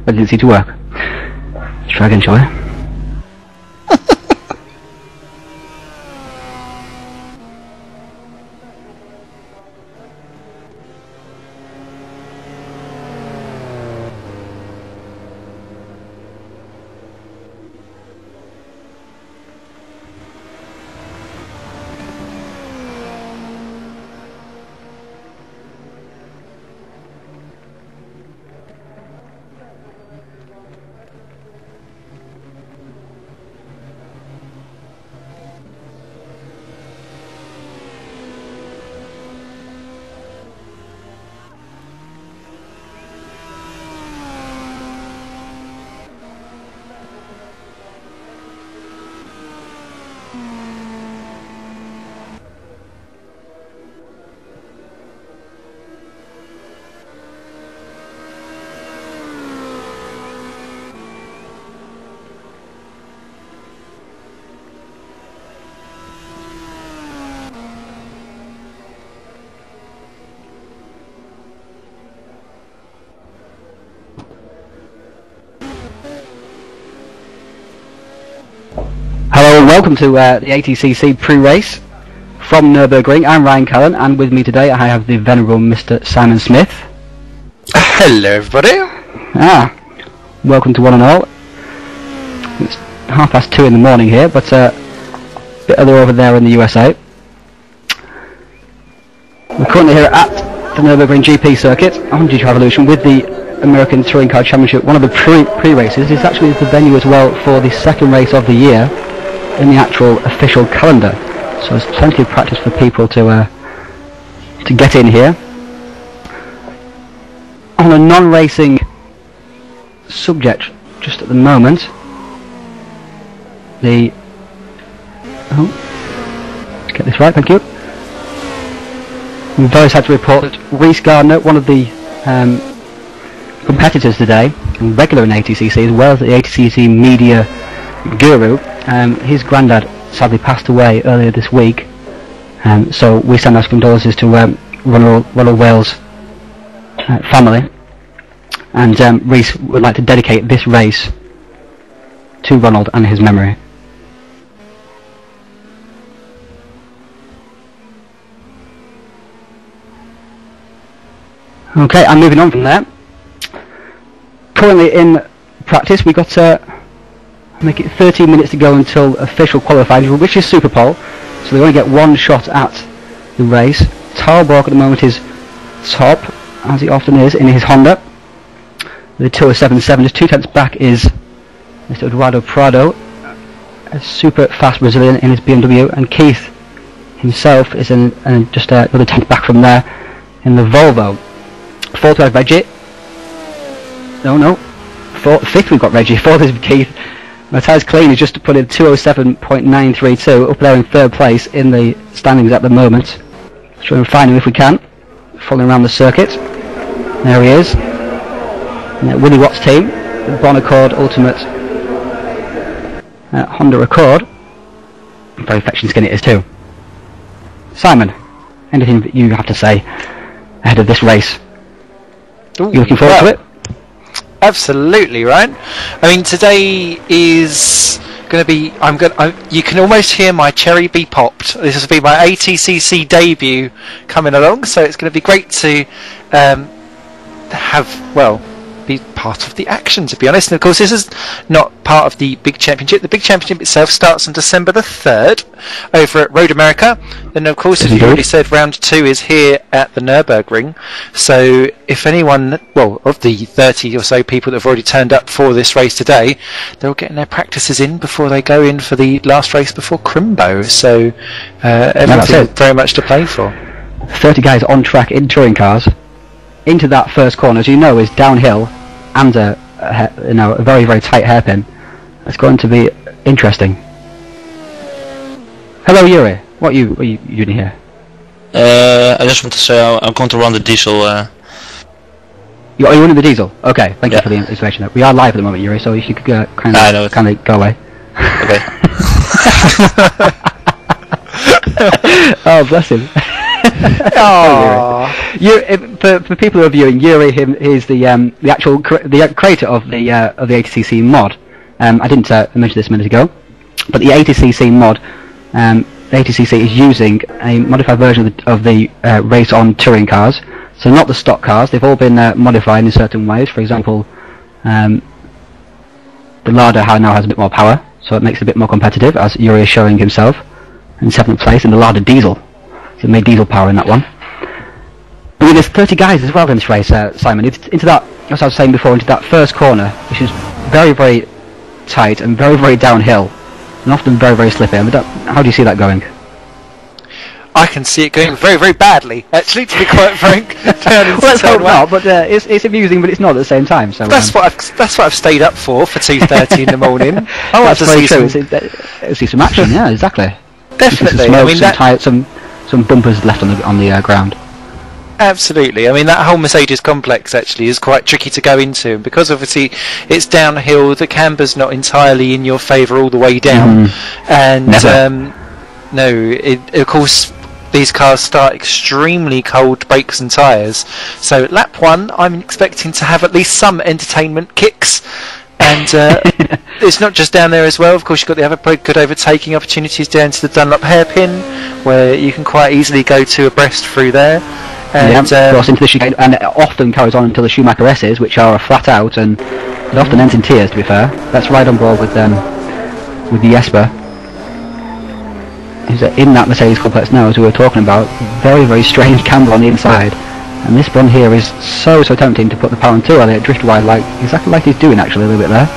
That didn't seem to work. Let's try again, shall we? Hello and welcome to the ATCC pre-race from Nürburgring. I'm Ryan Cullen, and with me today I have the venerable Mr. Simon Smith. Hello everybody. Welcome to one and all. It's 2:30 in the morning here, but a bit earlier over there in the USA. We're currently here at the Nürburgring GP circuit on GT Revolution with the American Touring Car Championship. One of the pre-races is actually the venue as well for the second race of the year in the actual official calendar, so it's plenty of practice for people to get in here. On a non-racing subject just at the moment, let's get this right, thank you. I'm very sad to report that Rhys Gardner, one of the competitors today, and regular in ATCC as well as the ATCC media guru, his granddad sadly passed away earlier this week, so we send our condolences to Ronald Wales' family, and Rhys would like to dedicate this race to Ronald and his memory. Okay, I'm moving on from there. Currently in practice, we got make it 13 minutes to go until official qualifying, which is Super Pole, so they only get one shot at the race. Talborg at the moment is top, as he often is, in his Honda. The 207.7, just 2 tenths back is Mr. Eduardo Prado, a super fast Brazilian in his BMW, and Keith himself is just another tenth back from there in the Volvo. Fourth we have Reggie. Fifth we've got Reggie. Fourth is Keith. Matthias Klein is just put in 207.932, up there in third place in the standings at the moment. Let's try and find him if we can. Following around the circuit. There he is. Willie Watt's team, the Bon Accord Ultimate Honda Accord. Very fetching skin it is too. Simon, anything that you have to say ahead of this race? Ooh, you looking forward to it? Absolutely, Ryan. I mean, today is going to be. You can almost hear my cherry be popped. This will be my ATCC debut coming along, so it's going to be great to be part of the action, to be honest. And of course, this is not part of the big championship. The big championship itself starts on December the 3rd over at Road America. Then, of course, as you already said, round 2 is here at the Nürburgring. So if anyone, of the 30 or so people that have already turned up for this race today, they're all getting their practices in before they go in for the last race before Crimbo. So everything very much to play for. 30 guys on track in touring cars. Into that first corner, as you know, is downhill and a very, very tight hairpin. It's going to be interesting. Hello, Yuri. What are you doing here? I just want to say I'm going to run the diesel. Are you running the diesel? Okay, thank you for the information. We are live at the moment, Yuri, so if you could kind of go away. Okay. Oh, bless him. For people who are viewing, Yuri is the actual the creator of the ATCC mod. I didn't mention this a minute ago, but the ATCC mod, the ATCC is using a modified version of the race on touring cars. So not the stock cars. They've all been modified in certain ways. For example, the Lada now has a bit more power, so it makes it a bit more competitive, as Yuri is showing himself in 7th place in the Lada diesel. So it made diesel power in that one. I mean, there's 30 guys as well in this race, Simon. Into that, as I was saying before, into that first corner, which is very, very tight and very, very downhill, and often very, very slippy. I mean, how do you see that going? I can see it going very, very badly, actually, to be quite frank. Well, let's hope not, but it's amusing, but it's not at the same time. So that's what I've stayed up for 2:30 in the morning. Oh, that's very true. See some action, yeah, exactly. Definitely. I mean, some bumpers left on the ground. Absolutely. I mean, that whole Mercedes complex actually is quite tricky to go into, and because obviously it's downhill, the camber's not entirely in your favour all the way down, and of course these cars start extremely cold brakes and tyres. So lap 1, I'm expecting to have at least some entertainment kicks. And it's not just down there as well. Of course, you've got the other good overtaking opportunities down to the Dunlop hairpin, where you can quite easily go to abreast through there. And cross into the chicane, and it often carries on until the Schumacher S's, which are flat out, and it often ends in tears. To be fair, that's right on board with the Jesper. In that Mercedes complex now, as we were talking about, very, very strange camber on the inside. And this one here is so tempting to put the power on 2 earlier, drift wide, exactly like he's doing actually a little bit there.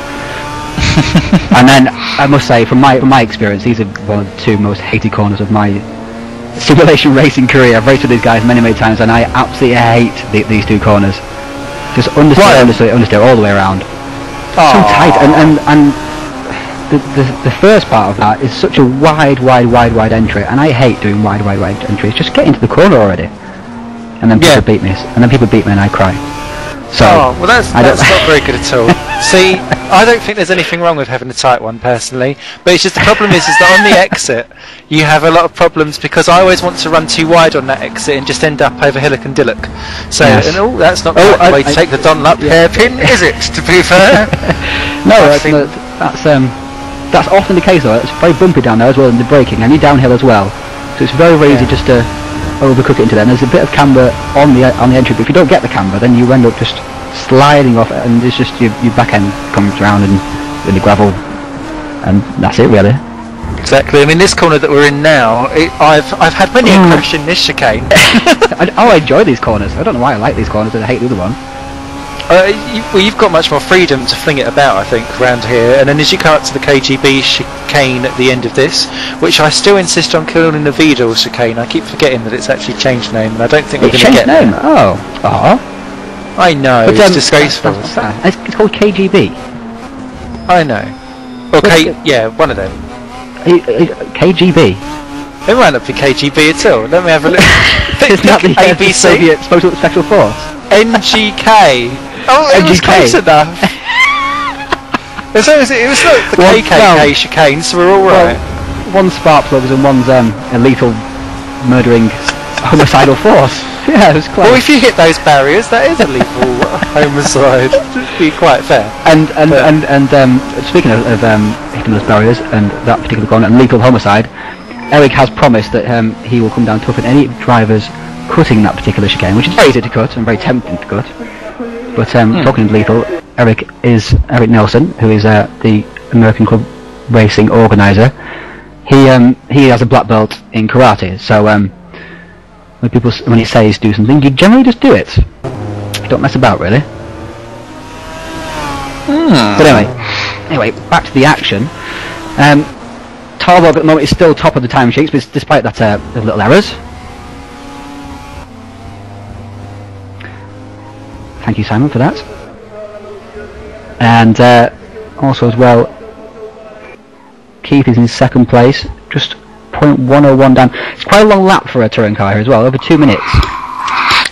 And then I must say, from my experience, these are one of the 2 most hated corners of my simulation racing career. I've raced with these guys many times, and I absolutely hate these 2 corners. Just understeer all the way around. So tight, and the first part of that is such a wide entry, and I hate doing wide entries. Just get into the corner already. And then people beat me, and I cry. So, well, that's not very good at all. See, I don't think there's anything wrong with having a tight one personally, but it's just the problem is that on the exit you have a lot of problems, because I always want to run too wide on that exit and just end up over hillock and dillock. So, that's not the way to take the Dunlop hairpin, is it? To be fair, that's often the case though. It's very bumpy down there as well, and the braking, and you're downhill as well. So it's very easy just to overcook it into there. And there's a bit of camber on the entry, but if you don't get the camber, then you end up just sliding off, and it's just your back end comes around and in the gravel, and that's it really. Exactly. I mean, this corner that we're in now, I've had many a crash in this chicane. I enjoy these corners. I don't know why I like these corners, and I hate the other one. You've got much more freedom to fling it about, I think, around here. And then as you come up to the KGB chicane at the end of this, which I still insist on calling the Vidal chicane. I keep forgetting that it's actually changed name, and I don't think we're going to get name. there. I know, but, it's disgraceful. It's called KGB. I know. Or one of them. KGB. It might not be KGB at all. Let me have a look. Isn't that the ABC? Soviet Special Force? NGK. Oh, it was close enough. It was not the KKK chicane, so we're all right. One's spark plugs and one's a lethal murdering homicidal force. Yeah, it was close. Well, if you hit those barriers, that is a lethal homicide. To be quite fair. And speaking of hitting those barriers and that particular corner and lethal homicide, Eric has promised that he will come down tough on any drivers cutting that particular chicane, which is very easy to cut and very tempting to cut. But talking of lethal, Eric Nelson, who is the American Club Racing organizer. He has a black belt in karate, so when he says do something, you generally just do it. Don't mess about, really. But anyway, back to the action. Tarlov at the moment is still top of the time sheets, despite that the little errors. Thank you, Simon, for that. And also as well, Keith is in 2nd place, just 0.101 down. It's quite a long lap for a touring car here as well, over 2 minutes.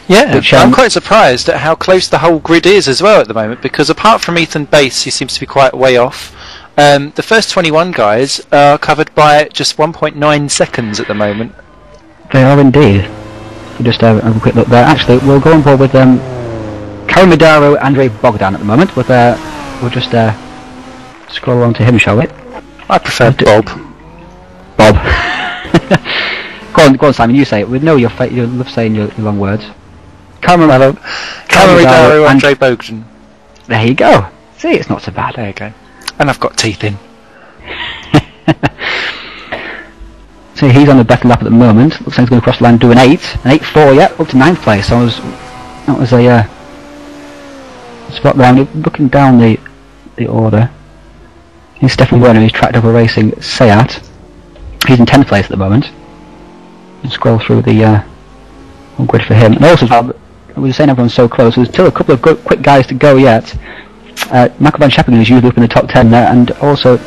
Yeah, which, I'm quite surprised at how close the whole grid is as well at the moment, because apart from Ethan Bass, he seems to be quite way off. The first 21 guys are covered by just 1.9 seconds at the moment. They are indeed. We'll just have a quick look there. Actually, we'll go on board with Karamidaro Andrei Bogdan at the moment. We'll just scroll along to him, shall we? I prefer Bob. Bob. Go on, Simon. You say it. We know you love saying your long words. Karamidaro Andrei Bogdan. There you go. See, it's not so bad. There you go. And I've got teeth in. So he's on the better lap at the moment. Looks like he's going to cross the line, do an 8-4, yeah, up to 9th place. So that was a spot there. I'm looking down the order. Here's Stefan Werner, he's tracked over racing Seat. He's in 10th place at the moment. And scroll through the grid for him. And also, we were saying everyone's so close. There's still a couple of quick guys to go yet. Michael van Scheppingen is usually up in the top 10 there, and also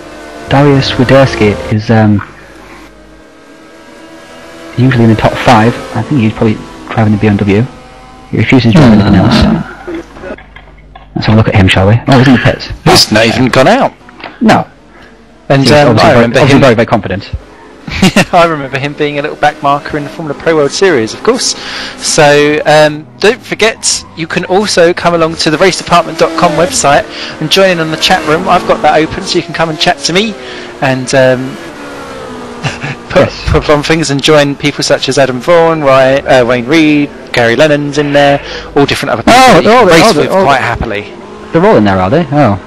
Darius Swiderski is usually in the top 5. I think he's probably driving the BMW. He refuses to drive anything else. Let's have a look at him, shall we? Oh, he's in the pits. He's not even gone out. No. And I remember him very, very confident. I remember him being a little back marker in the Formula Pro World Series, of course. So don't forget, you can also come along to the racedepartment.com website and join in on the chat room. I've got that open, so you can come and chat to me and put on things and join people such as Adam Vaughan, Wayne Reed, Gary Lennon's in there, all different other people quite happily. They're all in there, are they? Oh,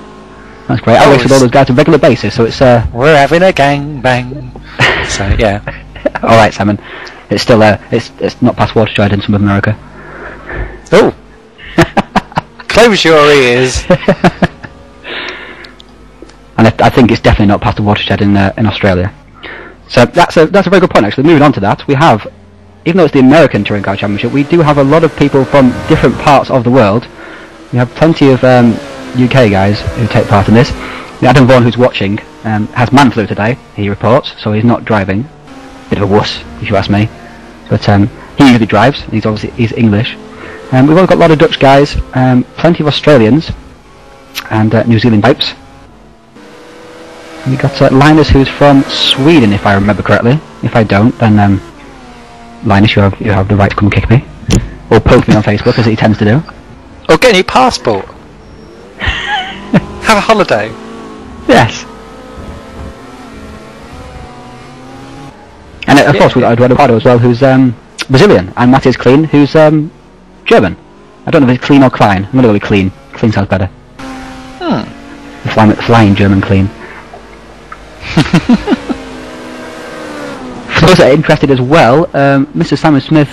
that's great. I race with all those guys on a regular basis, so it's we're having a gang bang. So yeah. All right, Simon. It's still it's not past Watershed in some of America. Oh. Close your ears. And I think it's definitely not past the Watershed in Australia. So that's a very good point. Actually, moving on to that, we have, even though it's the American Touring Car Championship, we do have a lot of people from different parts of the world. We have plenty of UK guys who take part in this. Adam Vaughan, who's watching, has man flu today, he reports, so he's not driving. Bit of a wuss, if you ask me. But he usually drives, he's English. We've also got a lot of Dutch guys, plenty of Australians, and New Zealand types. We've got Linus, who's from Sweden, if I remember correctly. If I don't, then Linus, you have the right to come and kick me. Or poke me on Facebook, as he tends to do. Or get a new passport. Have a holiday. Yes. And of course we've got Eduardo Pardo as well, who's Brazilian, and Matthias Klein, who's German. I don't know if it's Klein or Klein. I'm going to go with Klein. Klein sounds better. Flying German Klein. For those that are interested as well, Mr. Simon Smith,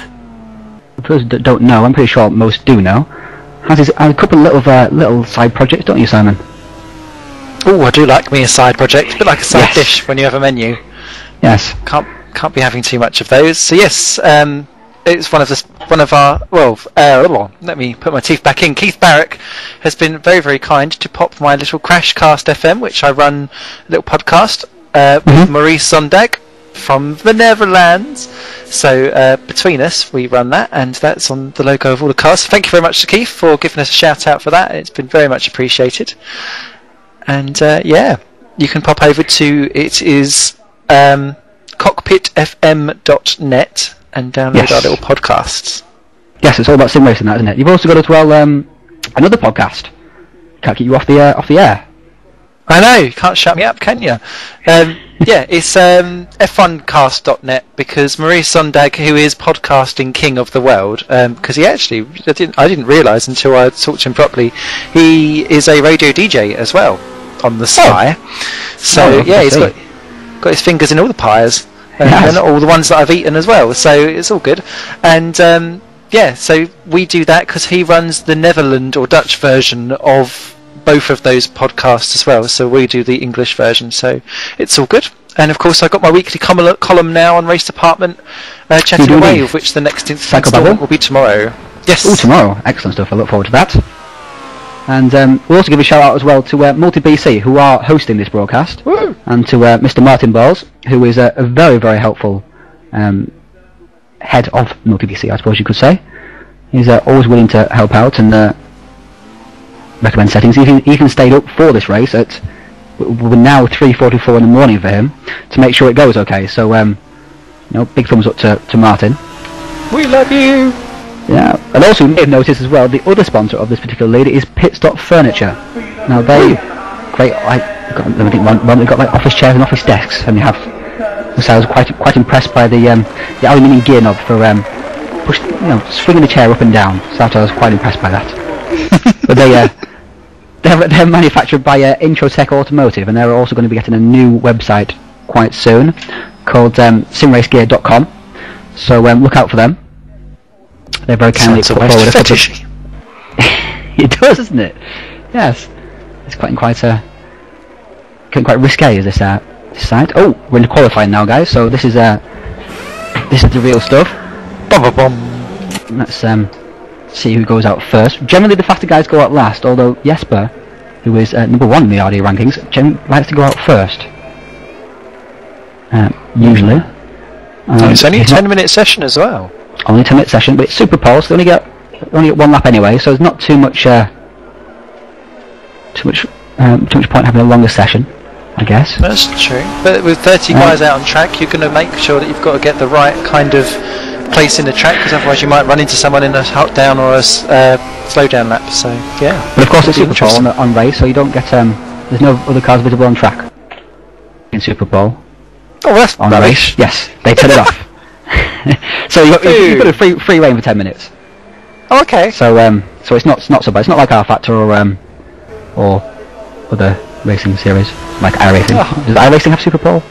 for those that don't know, I'm pretty sure most do know, has a couple of little side projects, don't you, Simon? Oh, I do like me a side project, a bit like a side dish when you have a menu. Yes. Can't be having too much of those. So yes, it's one of our. Well, let me put my teeth back in. Keith Barrack has been very, very kind to pop my little Crashcast FM, which I run a little podcast with Maurice Sondag from the Netherlands. So between us, we run that, and that's on the logo of all the cars. So thank you very much to Keith for giving us a shout out for that. It's been very much appreciated. And you can pop over to cockpitfm.net and download our little podcasts. Yes, it's all about sim racing, that, isn't it? You've also got as well another podcast. Can't keep you off the air. I know, you can't shut me up, can you? It's f1cast.net, because Maurice Sondag, who is podcasting king of the world, because he actually, I didn't realise until I talked to him properly, he is a radio DJ as well on the side. So he's got his fingers in all the pies, and all the ones that I've eaten as well. So it's all good. And so we do that because he runs the Netherlands or Dutch version of both of those podcasts as well. So we do the English version. So it's all good. And of course, I've got my weekly column now on Race Department, chatting away, of which the next instalment will be tomorrow. Yes. Oh, tomorrow. Excellent stuff. I look forward to that. And we'll also give a shout out as well to Multi-BC, who are hosting this broadcast. Woo! And to Mr. Martin Balls, who is a very, very helpful head of Multi-BC, I suppose you could say. He's always willing to help out and recommend settings. He even stayed up for this race at we're now 3:44 in the morning for him to make sure it goes okay. So big thumbs up to Martin. We love you! Yeah, and also you may have noticed as well, the other sponsor of this particular lead is Pit Stop Furniture. Now they great, like, they've got like office chairs and office desks, and they have. So I was quite impressed by the aluminium gear knob for swinging the chair up and down. So I was quite impressed by that. But they're manufactured by Introtech Automotive, and they're also going to be getting a new website quite soon called simracegear.com. So look out for them. They're very kindly put forward a couple of... It does, doesn't it? Yes. It's quite risque, is this site. Oh, we're in the qualifying now, guys. So this is the real stuff. Let's see who goes out first. Generally, the faster guys go out last. Although Jesper, who is number 1 in the RD rankings, likes to go out first. Usually. It's only a 10-minute session as well. Only a 10-minute session, but it's super pole, so they only get 1 lap anyway. So there's not too much point having a longer session, I guess. That's true. But with 30 guys out on track, you're going to make sure that you've got to get the right kind of place in the track, because otherwise you might run into someone in a hot down or a slow down lap. So yeah. But of course it's Super Bowl on race, so you don't get there's no other cars visible on track in Super Bowl. Oh, that's on rubbish. Race. Yes, they turn it off. So you've got a free reign for 10 minutes. Oh, okay. So so it's not so bad. It's not like R Factor or other racing series like iRacing. Oh. Does iRacing have Super Bowl?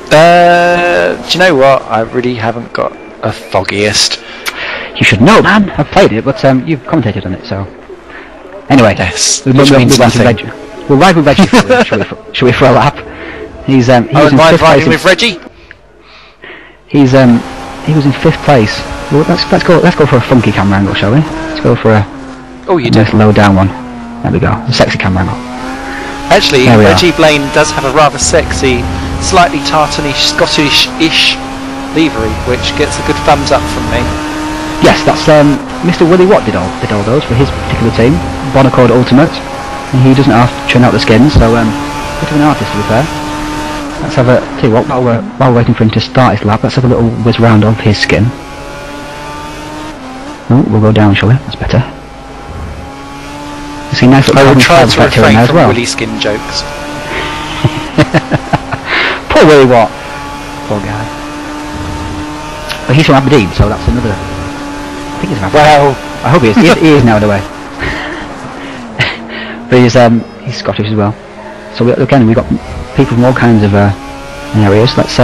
Do you know what? I really haven't got a foggiest. You should know, man. I've played it, but you've commentated on it, so. Anyway, yes. We'll ride with Reggie. Shall we for a lap? He was in 5th place. With Reggie. He was in 5th place. Well, let's go for a funky camera angle, shall we? Let's go for a nice low down one. There we go. A sexy camera angle. Actually, Reggie Blaine does have a rather sexy, slightly tartanish, Scottish-ish livery, which gets a good thumbs up from me. Yes, that's Mr. Willie Watt did all those for his particular team, Bonacord Ultimate, and he doesn't have to churn out the skins, so bit of an artist to be fair. Let's have a tell you what, while we're waiting for him to start his lap, let's have a little whiz round of his skin. Oh, we'll go down, shall we? That's better. You see, nice little I will try to refrain as from well. Willie skin jokes. Poor Willie Watt. Poor guy. But he's from Aberdeen, so that's another. I think he's from Aberdeen. Well, I hope he is. He is now, anyway. But he's Scottish as well. So again, we've got people from all kinds of areas. Let's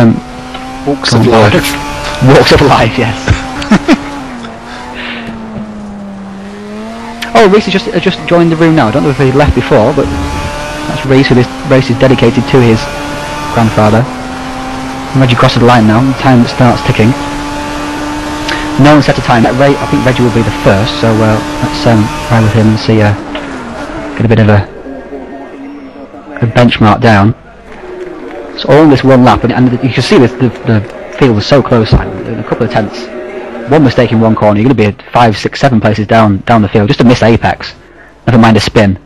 walks of life. Walks of life, yes. Oh, Reese has just joined the room now. I don't know if he left before, but that's Reese, who this race is dedicated to his grandfather. Reggie crosses the line now. The time starts ticking. No one set a time. I think Reggie will be the first, so let's ride with him and see. Get a bit of a benchmark down. So all this 1 lap, and you can see the field was so close. In a couple of tenths. One mistake in one corner, you're going to be 5, 6, 7 places down the field just to miss apex. Never mind a spin.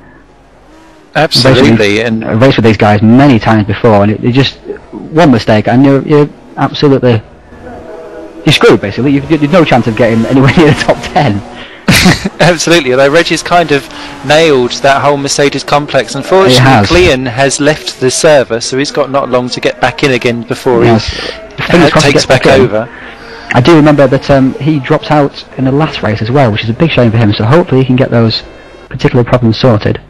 Absolutely, and I raced with these guys many times before, and it just one mistake, and you're absolutely screwed. Basically, you've no chance of getting anywhere near the top 10. Absolutely, although Reggie's kind of nailed that whole Mercedes complex. Unfortunately, Clean has left the server, so he's got not long to get back in again before he takes back over. I do remember that he dropped out in the last race as well, which is a big shame for him, so hopefully he can get those particular problems sorted.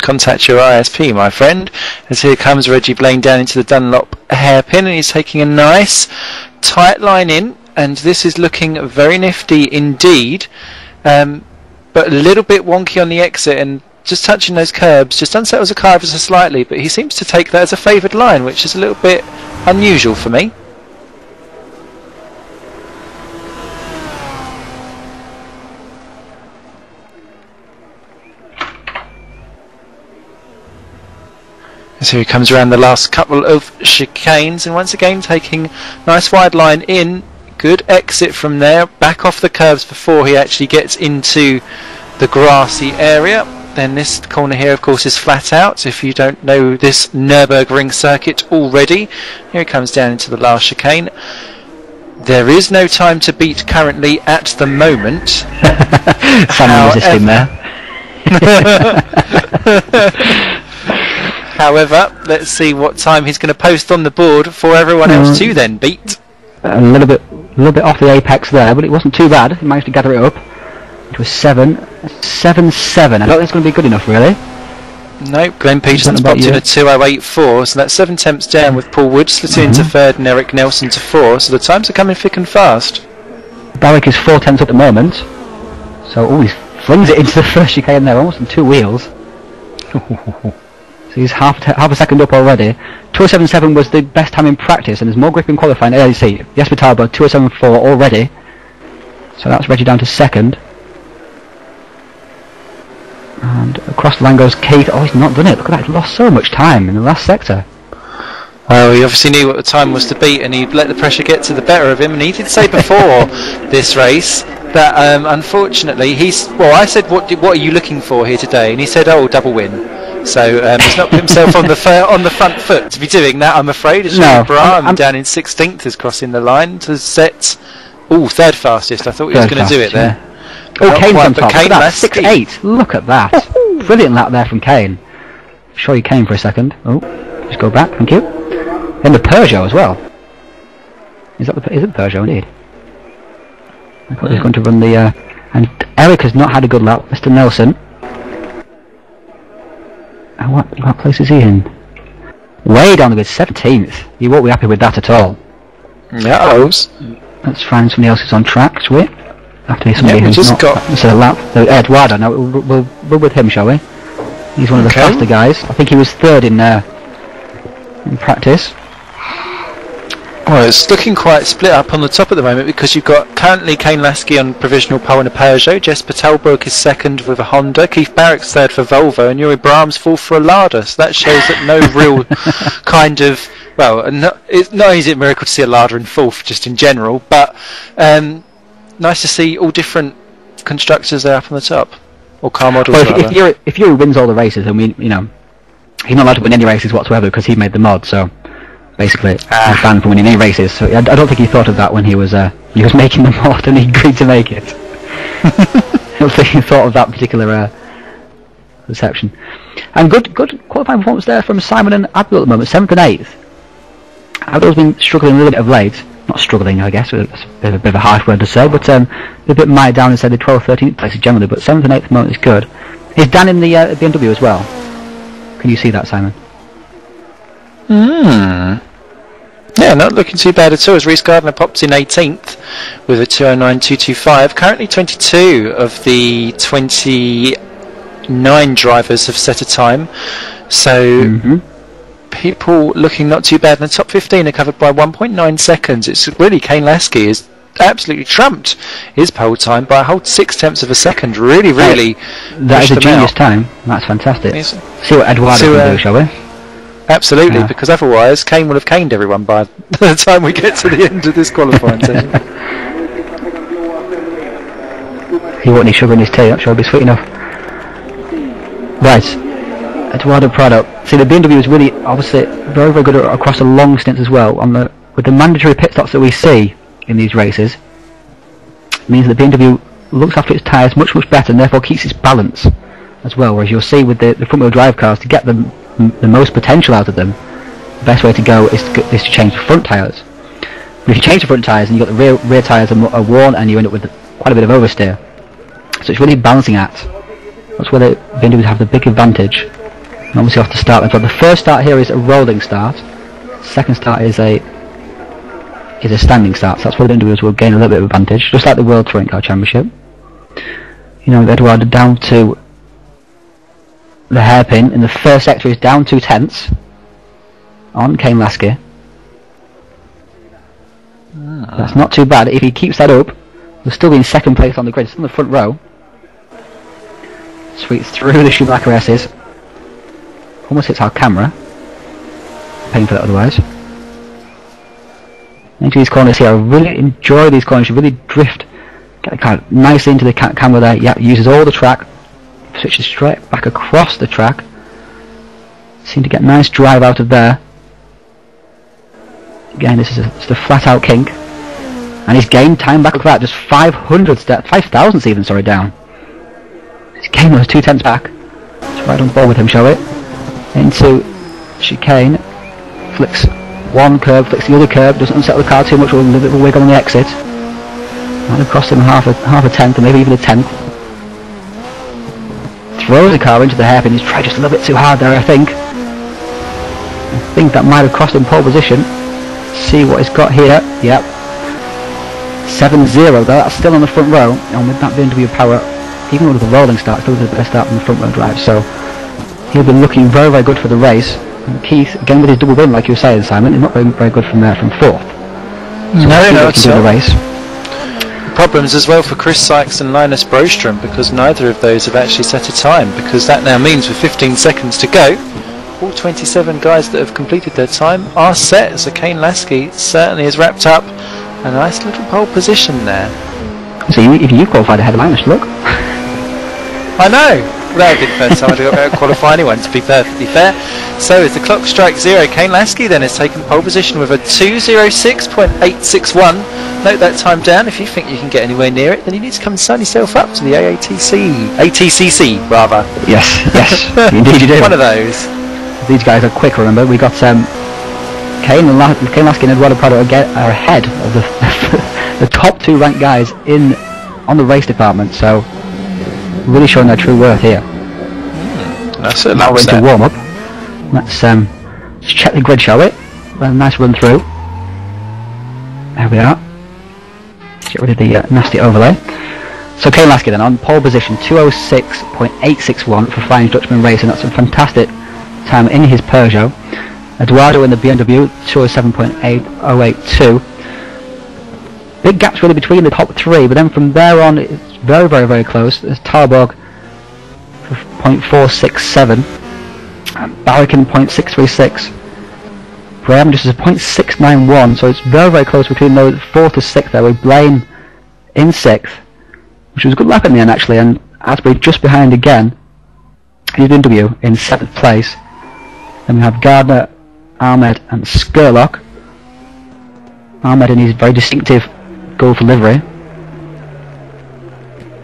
Contact your ISP, my friend, as here comes Reggie Blaine down into the Dunlop hairpin, and he's taking a nice tight line in, and this is looking very nifty indeed, but a little bit wonky on the exit, and just touching those curbs just unsettles the car ever so slightly, but he seems to take that as a favoured line, which is a little bit unusual for me. So he comes around the last couple of chicanes, and once again taking nice wide line in, good exit from there, back off the curves before he actually gets into the grassy area. Then this corner here of course is flat out, if you don't know this Nürburgring circuit already. Here he comes down into the last chicane. There is no time to beat currently at the moment. Simon resisting there. However, let's see what time he's going to post on the board for everyone else to then beat. A little bit off the apex there, but it wasn't too bad. He managed to gather it up. It was 7-7. I don't think it's going to be good enough, really. No, Glenn Peterson's popped in a 2:08.4, so that's 7 tenths down with Paul Wood slitting into third and Eric Nelson to 4, so the times are coming thick and fast. Barrick is 4 tenths up at the moment, so he flings it into the first chicane there, almost on 2 wheels. So he's half a second up already. 2:07.7 was the best time in practice, and there's more grip in qualifying. There you see, Jesper Talbot 2:07.4 already, so that's Reggie down to second. And across the line goes Keith. Oh, he's not done it. Look at that. He's lost so much time in the last sector. Well, he obviously knew what the time was to beat, and he let the pressure get to the better of him. And he did say before this race that unfortunately I said, what are you looking for here today? And he said, oh, double win. So he's not put himself on the front foot to be doing that, I'm afraid. It's I'm down in 16th is crossing the line to set third fastest. I thought he was going to do it there. Oh, Kane's on top. Look at that, 6.8. Look at that. Brilliant lap there from Kane. Show you Kane for a second. Oh, just go back, thank you. Then the Peugeot as well. Is it the Peugeot indeed? I thought he was going to run the... and Eric has not had a good lap. Mr. Nelson. And what place is he in? Way down the grid, 17th. You won't be happy with that at all. Yeah, let's find somebody else who's on track, shall we? After somebody who's just got a lap. Eduardo, now we'll with him, shall we? He's one of the faster guys. I think he was third in practice. Well, it's looking quite split up on the top at the moment because you've got currently Kane Lasky on provisional pole in a Peugeot, Jesper Talbot is second with a Honda, Keith Barrick's third for Volvo, and Yuri Brahms fourth for a Lada. So that shows that no real kind of... Well, it's not easy at Miracle to see a Lada in fourth, just in general, but... nice to see all different constructors there up on the top, or car models. Well, if Yuri wins all the races, then he's not allowed to win any races whatsoever because he made the mod. So basically, he's banned from winning any races. So I don't think he thought of that when he was making the mod and he agreed to make it. I don't think he thought of that particular perception. And good qualifying performance there from Simon and Abdul at the moment, 7th and 8th. Abdul's been struggling a little bit of late. Not struggling, I guess, it's a bit of a harsh word to say, but a bit mired down instead of 12th, 13th places generally, but 7th and 8th at the moment is good. Is Dan in the BMW as well? Can you see that, Simon? Yeah, not looking too bad at all, as Reece Gardner pops in 18th with a 2:09.225. Currently 22 of the 29 drivers have set a time, so... People looking not too bad, and the top 15 are covered by 1.9 seconds. It's really Kane Lasky is absolutely trumped his pole time by a whole 6 tenths of a second. Really that is a genius time. That's fantastic. See what Eduardo can do, shall we? Absolutely, because otherwise Kane will have caned everyone by the time we get to the end of this qualifying session. He won't need sugar in his tea, that should be sweet enough. Right, Eduardo Prado. See, the BMW is really, obviously, very, very good across the long stints as well. With the mandatory pit stops that we see in these races, it means that the BMW looks after its tyres much, much better, and therefore keeps its balance as well. Whereas you'll see with the front-wheel drive cars, to get the most potential out of them, the best way to go is to change the front tyres. But if you change the front tyres and you've got the rear tyres are worn, and you end up with quite a bit of oversteer. So it's really a balancing act. That's where the BMWs have the big advantage. And obviously off the start. So the first start here is a rolling start. Second start is a standing start. So that's where the individuals will gain a little bit of advantage, just like the World Touring Car Championship. Eduardo down to the hairpin in the first sector is down 2 tenths on Kane Lasky. That's not too bad. If he keeps that up, he'll still be in second place on the grid. It's on the front row. Sweeps through the Schumacher S's. Almost hits our camera. Paying for that otherwise. Into these corners here. I really enjoy these corners. You really drift. Get the car nicely into the camera there. Yeah, uses all the track. Switches straight back across the track. Seem to get nice drive out of there. Again, this is just a flat out kink. And he's gained time back with that, just 500 steps, 5,000 even, sorry, down. He's gained those 2 tenths back. Let's ride on board with him, shall we? Into chicane, flicks one curb, flicks the other curb, doesn't unsettle the car too much, with a little bit of a wiggle on the exit. Might have cost him half a tenth, or maybe even a tenth. Throws the car into the hairpin, he's tried just a little bit too hard there, I think. I think that might have cost him pole position. See what he's got here, yep. 7-0 though, that's still on the front row, and with that BMW power, even with the rolling start, still the best start from the front row drive, so he'll be looking very, very good for the race. And Keith, again with his double win, like you were saying, Simon, he's not very, very good from there, from 4th. So no, it's the race. Problems as well for Chris Sykes and Linus Broström, because neither of those have actually set a time, because that now means with 15 seconds to go, all 27 guys that have completed their time are set. So Kane Lasky certainly has wrapped up a nice little pole position there. So if you qualified ahead of Linus, look. I know. That would be the first time I'd qualify anyone, to be perfectly fair. So as the clock strikes 0, Kane Lasky then has taken pole position with a 2:06.861. Note that time down. If you think you can get anywhere near it, then you need to come and sign yourself up to the ATCC rather. Yes, indeed you do. One of those. These guys are quick, remember. We got Kane Lasky and Eduardo Prado are ahead of the top 2 ranked guys on the race department, so really showing their true worth here. That's a now we're into warm up. Let's check the grid, shall we? A nice run through. There we are. Get rid of the nasty overlay. So Kane Lasky then on pole position, 2:06.861 for Flying Dutchman Racing. That's a fantastic time in his Peugeot. Eduardo in the BMW, 2:07.8082. Big gaps really between the top 3, but then from there on it's very, very, very close. There's Tarborg for 0.467, Barrican 0.636, Graham just as a 0.691, so it's very, very close between those 4th to 6th there, with Blaine in 6th, which was a good lap in the end actually, and Asbury just behind again, his BMW in 7th place. Then we have Gardner, Ahmed and Skurlock. Ahmed in his very distinctive Golf livery.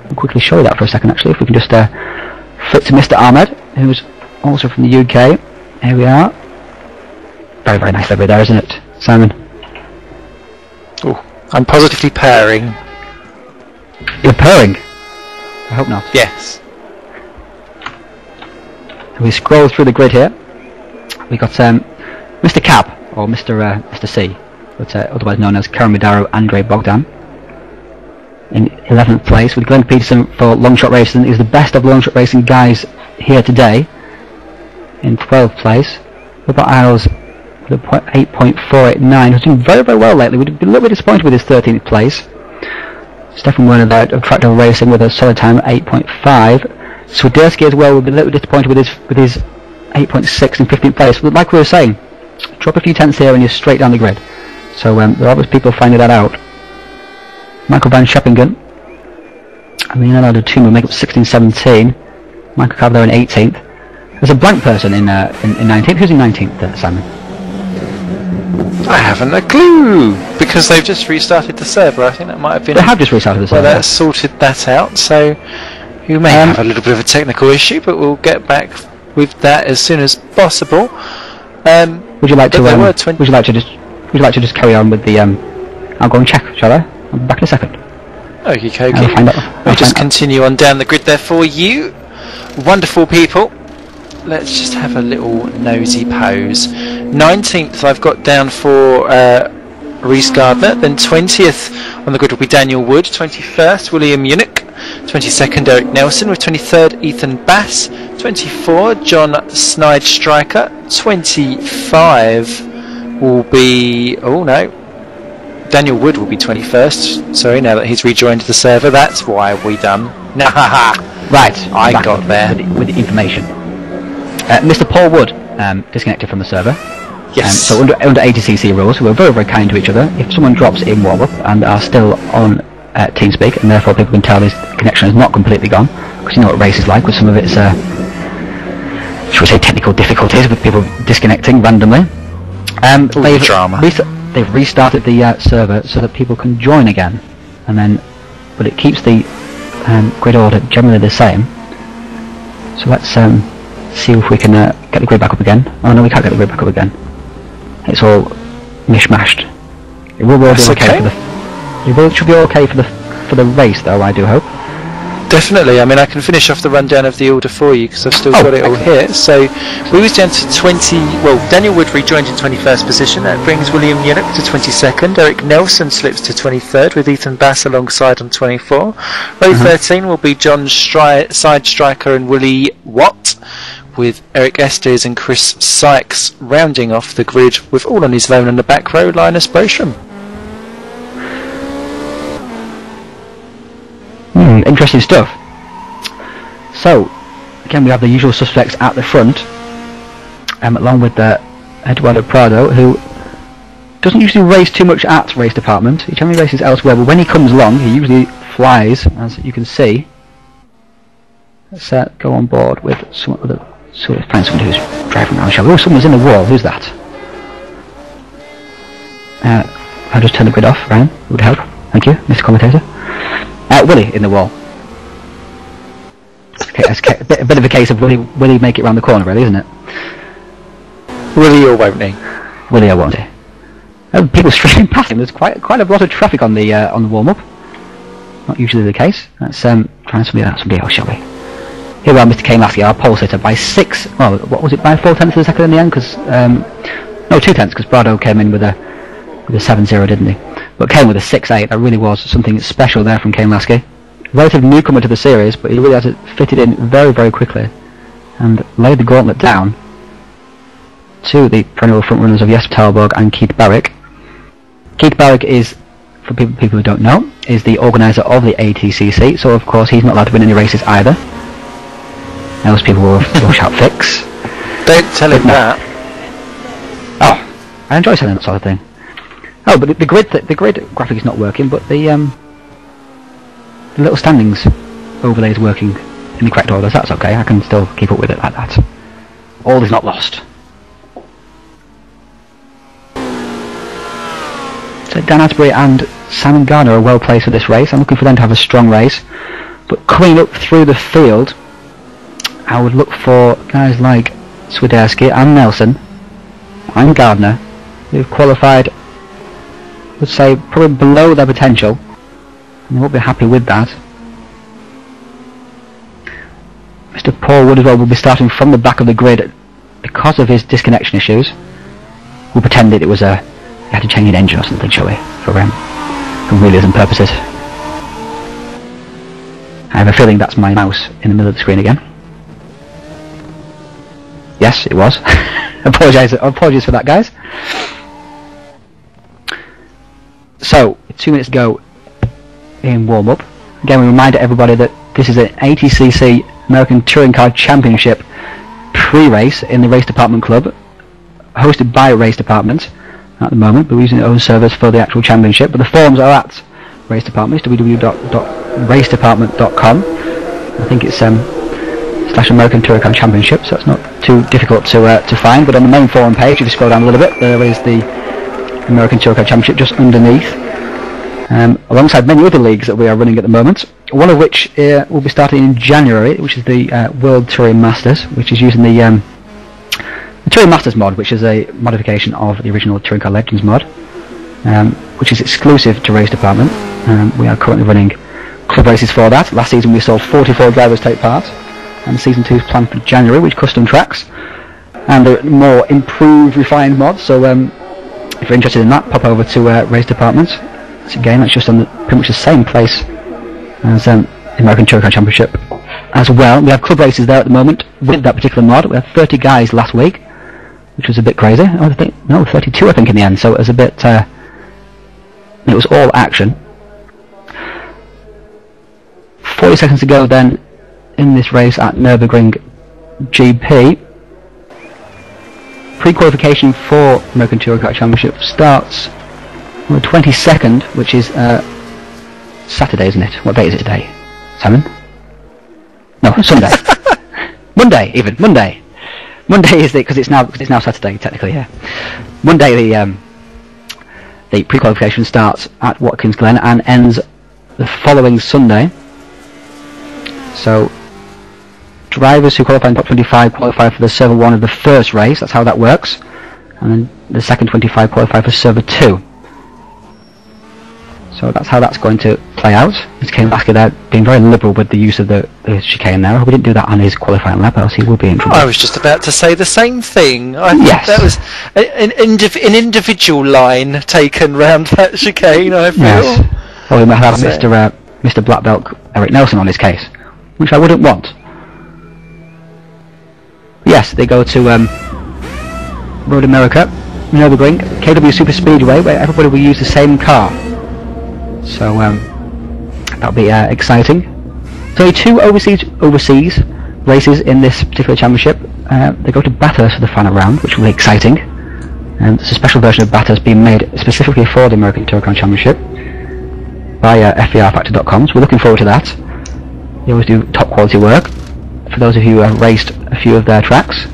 I'll quickly show you that for a second actually, if we can just flip to Mr. Ahmed, who's also from the UK. Here we are. Very, very nice livery there, isn't it, Simon? Oh, I'm positively purring. You're purring? I hope not. Yes. So we scroll through the grid here. We got Mr. Cap, or Mr. C, but otherwise known as Karamidaro Andrei Bogdan, in 11th place, with Glenn Peterson for Longshot Racing. He's the best of Longshot Racing guys here today, in 12th place. Robert Isles with a 8.489, who's doing very, very well lately. We'd be a little bit disappointed with his 13th place. Stefan Werner there of Tractor Racing with a solid time at 8.5. Swiderski as well would be a little disappointed with his 8.6 in 15th place. But like we were saying, drop a few tenths here and you're straight down the grid. So there are obviously people finding that out. Michael Van Scheppingen, I mean, Leonardo Tuma make up 16-17. Michael Cavalier in 18th. There's a blank person in 19th. Who's in 19th, Simon? I haven't a clue, because they've just restarted the server. I think that might have been... They have just restarted the server. Well, that's sorted that out, so you may have a little bit of a technical issue, but we'll get back with that as soon as possible. Would you like to just carry on with the I'll go and check, shall I? I'll be back in a second. Okay. I'll just continue on down the grid there for you. Wonderful people. Let's just have a little nosy pose. 19th I've got down for Reece Gardner. Then 20th on the grid will be Daniel Wood. 21st William Munich. 22nd Eric Nelson. With 23rd Ethan Bass. 24 John Snide-Striker. 25 will be... oh no, Daniel Wood will be 21st. Sorry, now that he's rejoined the server. That's why we done. Right, I got there with the information. Mr. Paul Wood disconnected from the server. Yes. So under ATCC rules, we're very, very kind to each other. If someone drops in warm-up and are still on TeamSpeak, and therefore people can tell his connection is not completely gone, because you know what race is like with some of its, shall we say, technical difficulties with people disconnecting randomly. Drama. they've restarted the server so that people can join again, but it keeps the grid order generally the same. So let's see if we can get the grid back up again. Oh no, we can't get the grid back up again. It's all mishmashed. It will be okay. It should be okay for the race, though. I do hope. Definitely. I mean, I can finish off the rundown of the order for you because I've still got it all here. So we was down to 20. Well, Daniel Wood rejoined in 21st position. That brings William Yunick to 22nd. Eric Nelson slips to 23rd with Ethan Bass alongside on 24. Row 13 will be John Side Striker and Willie Watt, with Eric Estes and Chris Sykes rounding off the grid, with all on his own on the back row, Linus Brosham. Interesting stuff. So, again, we have the usual suspects at the front, along with Eduardo Prado, who doesn't usually race too much at race department. He generally races elsewhere, but when he comes along, he usually flies, as you can see. Let's go on board with some other. So let's find someone who's driving around, shall we? Oh, someone's in the wall. Who's that? I'll just turn the grid off, Ryan. It would help. Thank you, Mr. Commentator. Willie in the wall. Okay, that's a bit of a case of will he make it round the corner, really, isn't it? Will he or won't he? Will he or won't he? People streaming past him. There's quite a lot of traffic on the warm-up. Not usually the case. Let's try somebody else, shall we? Here we are, Mr. Kane Lasky, our pole sitter, by 6. Well, what was it, by 4 tenths of a second in the end? Because no, 2 tenths, because Brado came in with a 7-0, didn't he? But came with a 6-8. That really was something special there from Kane Lasky. Relative newcomer to the series, but he really has it fitted in very, very quickly and laid the gauntlet down to the perennial front runners of Jesper Talborg and Keith Barrick. Keith Barrick is, for people who don't know, is the organiser of the ATCC, so of course he's not allowed to win any races either. Most people will shout fix. Don't tell him that. Oh, I enjoy saying that sort of thing. Oh, but the grid graphic is not working, but the little standings overlay is working in the correct order, so that's okay. I can still keep up with it like that. All is not lost. So Dan Asbury and Simon Garner are well placed for this race. I'm looking for them to have a strong race. But coming up through the field, I would look for guys like Swiderski and Nelson and Gardner, who've qualified, let's say, probably below their potential, and won't be happy with that. Mr. Paul Wood as well will be starting from the back of the grid because of his disconnection issues. We'll pretend that it was he had to change an engine or something, shall we, for realism purposes. I have a feeling that's my mouse in the middle of the screen again. Yes, it was. Apologies for that, guys. So, 2 minutes to go in warm-up. Again, we remind everybody that this is an ATCC American Touring Car Championship pre-race in the Race Department Club, hosted by Race Department at the moment, but we're using their own servers for the actual championship. But the forums are at Race Department, www.racedepartment.com. I think it's / American Touring Car Championship, so it's not too difficult to find. But on the main forum page, if you scroll down a little bit, there is the American Touring Car Championship just underneath, alongside many other leagues that we are running at the moment, one of which will be starting in January, which is the World Touring Masters, which is using the Touring Masters mod, which is a modification of the original Touring Car Legends mod, which is exclusive to Race Department. We are currently running club races for that. Last season we saw 44 drivers take part, and season 2 is planned for January, with custom tracks and a more improved, refined mod. So if you're interested in that, pop over to Race Department. So again, that's just on pretty much the same place as the American Touring Car Championship as well. We have club races there at the moment with that particular mod. We had 30 guys last week, which was a bit crazy. I think, no, 32 I think in the end, so it was a bit, it was all action. 40 seconds to go then in this race at Nürburgring GP. Pre-qualification for American Touring Car Championship starts on the 22nd, which is Saturday, isn't it? What day is it today, Simon? No, Sunday. Monday, even Monday. Monday is it, because it's now Saturday technically. Yeah, Monday the pre-qualification starts at Watkins Glen and ends the following Sunday. So drivers who qualify in top 25 qualify for the server 1 of the first race. That's how that works. And then the second 25 qualify for server 2. So that's how that's going to play out. This came back there being very liberal with the use of the chicane there. I hope he didn't do that on his qualifying lap, else he will be in trouble. I was just about to say the same thing. I think Yes. that was an individual line taken round that chicane, I feel. Yes. Or we might have So- Mr. Black Belt Eric Nelson on his case, which I wouldn't want. Yes, they go to Road America, Nürburgring, KW Super Speedway, where everybody will use the same car. So that'll be exciting. There's only 2 overseas races in this particular championship. They go to Bathurst for the final round, which will be exciting. And there's a special version of Bathurst being made specifically for the American Touring Championship by FVRfactor.com, so we're looking forward to that. They always do top quality work. For those of you who have raced a few of their tracks, I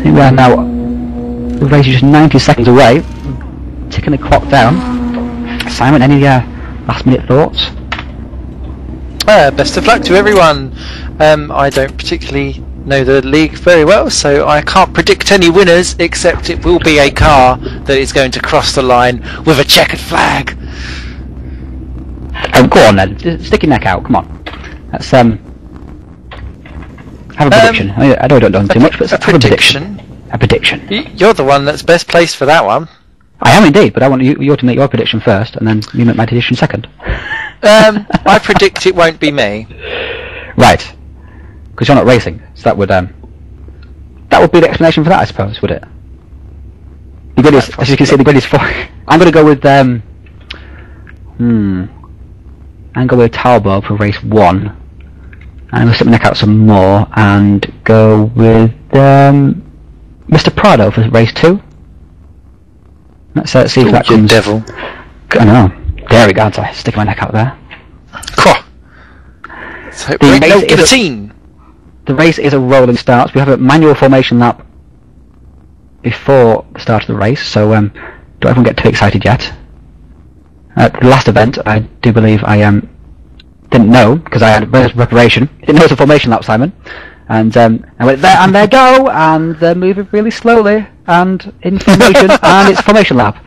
think we're now, the race is just 90 seconds away, ticking the clock down. Simon, any last minute thoughts? Best of luck to everyone. I don't particularly know the league very well, so I can't predict any winners, except it will be a car that is going to cross the line with a checkered flag. Oh, go on then, just stick your neck out, come on. Let's have a prediction. I know I don't know too much, but let's have a prediction. A prediction. You're the one that's best placed for that one. I am indeed, but I want you to make your prediction first, and then you make my prediction second. I predict it won't be me. Right, because you're not racing, so that would be the explanation for that, I suppose, would it? The grid is, as you can see, the grid is 4. I'm going to go with I'm going to go with Talbot for race 1. I'm going to stick my neck out some more and go with Mr. Prado for race 2. Let's see if that comes. Devil. I know. Dairy guards, I stick my neck out there. So The race is guillotine. The race is a rolling start. We have a manual formation lap before the start of the race, so don't everyone get too excited yet. At the last event, I do believe I didn't know, because I had preparation. Didn't know it was a formation lap, Simon. And I went there, and there go, and they're moving really slowly, and in formation, and it's formation lap.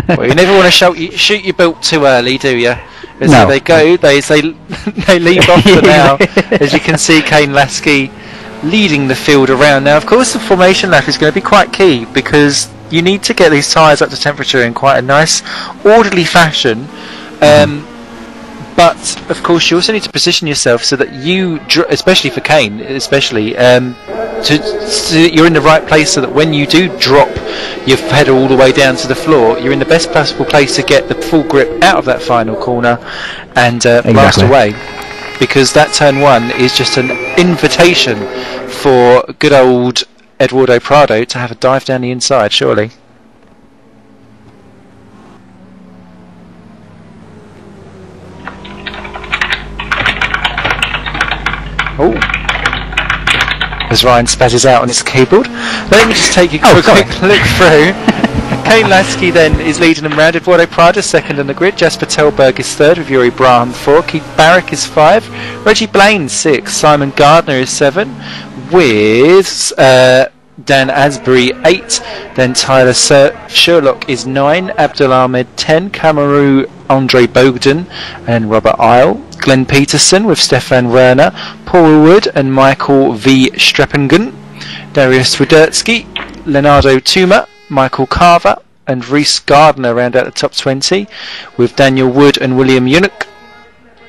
Well, you never want to shoot your bolt too early, do you? As No. they go, they leave off for now. As you can see, Kane Lasky leading the field around. Now, of course, the formation lap is going to be quite key, because you need to get these tyres up to temperature in quite a nice, orderly fashion. But of course, you also need to position yourself so that you, especially for Kane, so you're in the right place, so that when you do drop your pedal all the way down to the floor, you're in the best possible place to get the full grip out of that final corner and blast away. Because that turn 1 is just an invitation for good old Eduardo Prado to have a dive down the inside, surely. Oh, as Ryan spazzes out on his keyboard. Let me just take a quick look through. Kane Lasky then is leading them round. Eduardo Prado second on the grid. Jasper Telberg is third with Yuri Braham 4. Keith Barrick is 5. Reggie Blaine 6. Simon Gardner is 7. With Dan Asbury 8. Then Tyler Sherlock is 9. Abdul Ahmed 10. Kamaru Andre Bogdan and Robert Isle. Glenn Peterson with Stefan Werner, Paul Wood and Michael V. Streppingen, Darius Swidertsky, Leonardo Tuma, Michael Carver and Reese Gardner round out the top 20, with Daniel Wood and William Unick,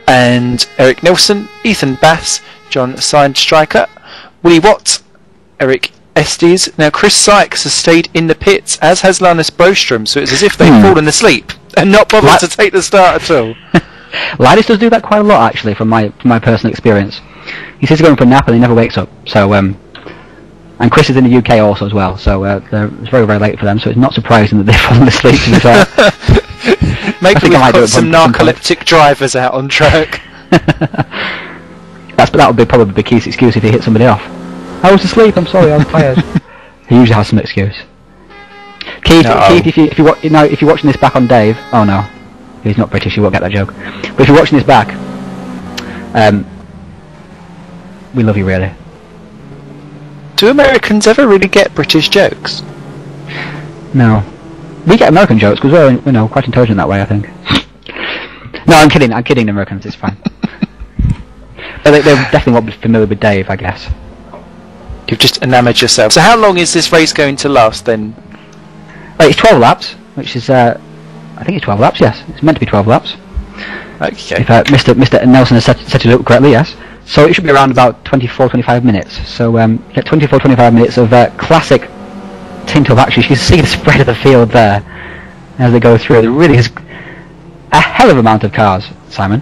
and Eric Nelson, Ethan Bass, John Seinstreicher, Willie Watt, Eric Estes. Now Chris Sykes has stayed in the pits, as has Linus Brostrom, so it's as if they've fallen asleep and not bothered to take the start at all. Linus does do that quite a lot, actually, from my personal experience. He says he's going for a nap and he never wakes up. So, and Chris is in the UK also as well, so it's very, very late for them. So it's not surprising that they've fallen asleep. To be fair. Maybe we've got some narcoleptic drivers out on track. That would be probably the key excuse if he hit somebody off. I was asleep. I'm sorry. I was tired. He usually has some excuse. Keith, No. Keith, if you're watching this back on Dave, oh no, he's not British, he won't get that joke. But if you're watching this back, we love you really. Do Americans ever really get British jokes? No, we get American jokes because we're quite intelligent that way, I think. No, I'm kidding. I'm kidding. Americans, it's fine. But they definitely won't be familiar with Dave, I guess. You've just enamoured yourself. So how long is this race going to last then? It's 12 laps, which is I think it's 12 laps. Yes, it's meant to be 12 laps. Okay. If Mr. Nelson has set it up correctly, yes. So it should be around about 24-25 minutes. So get 24-25 minutes of classic tint of action. You can see the spread of the field there as they go through. There really is a hell of an amount of cars, Simon.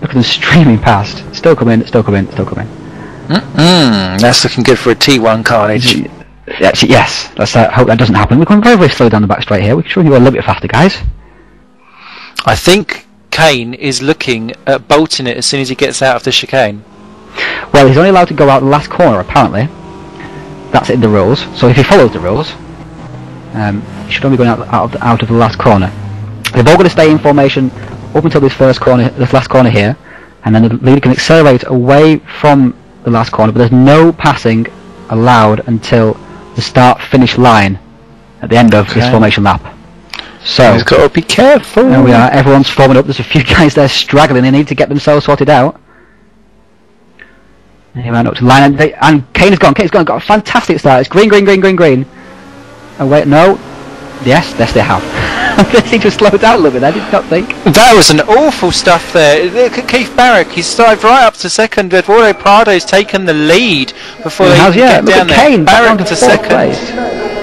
Look at them streaming past. Still coming, still coming, still coming. That's looking good for a T1 carnage. Actually, yes. Let's hope that doesn't happen. We're going very, very slow down the back straight here. We should go a little bit faster, guys. I think Kane is looking at bolting it as soon as he gets out of the chicane. Well, he's only allowed to go out the last corner, apparently. That's in the rules. So if he follows the rules, he should only be going out of the last corner. They're all going to stay in formation up until this last corner here, and then the leader can accelerate away from the last corner, but there's no passing allowed until the start-finish line at the end of this formation lap. So he's got to be careful. There we are. Everyone's forming up. There's a few guys there straggling. They need to get themselves sorted out. He ran up to the line, and Kane has gone. Got a fantastic start. It's green, green, green, green, green. Oh wait, no. Yes, they have. They seem to slow down a little bit. I did not think. That was an awful stuff there. Look at Keith Barrick. He's started right up to second. Eduardo Prado's taken the lead before they get down there. Kane, Barrick to second. Place.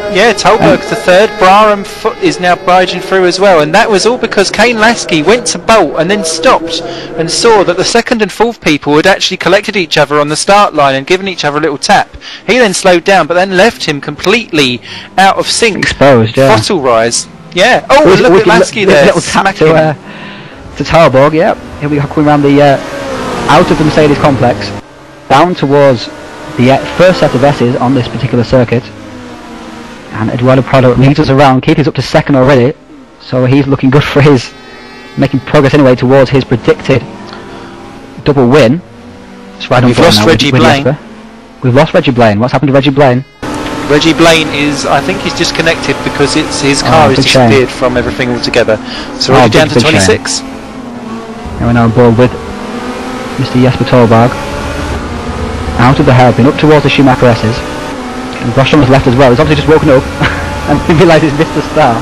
Yeah, Tolberg to third. Braham is now barging through as well, and that was all because Kane Lasky went to bolt and then stopped and saw that the second and fourth people had actually collected each other on the start line and given each other a little tap. He then slowed down, but then left him completely out of sync. Exposed, yeah. Fossil rise. Yeah. Oh, look at Lasky there. Little tap to Tolberg, yeah. Here we are coming around the out of the Mercedes complex, down towards the first set of S's on this particular circuit. And Eduardo Prado leads us around. Keith is up to second already, so he's looking good for making progress anyway towards his predicted double win. We've lost Reggie Blaine. We've lost Reggie Blaine. What's happened to Reggie Blaine? Reggie Blaine I think he's disconnected because his car has disappeared from everything altogether. So we're down to 26. And we're now on board with Mr. Jesper Tolberg. Out of the hairpin, up towards the Schumacher S's. And Grosjean was left as well. He's obviously just woken up and realised he's missed the start.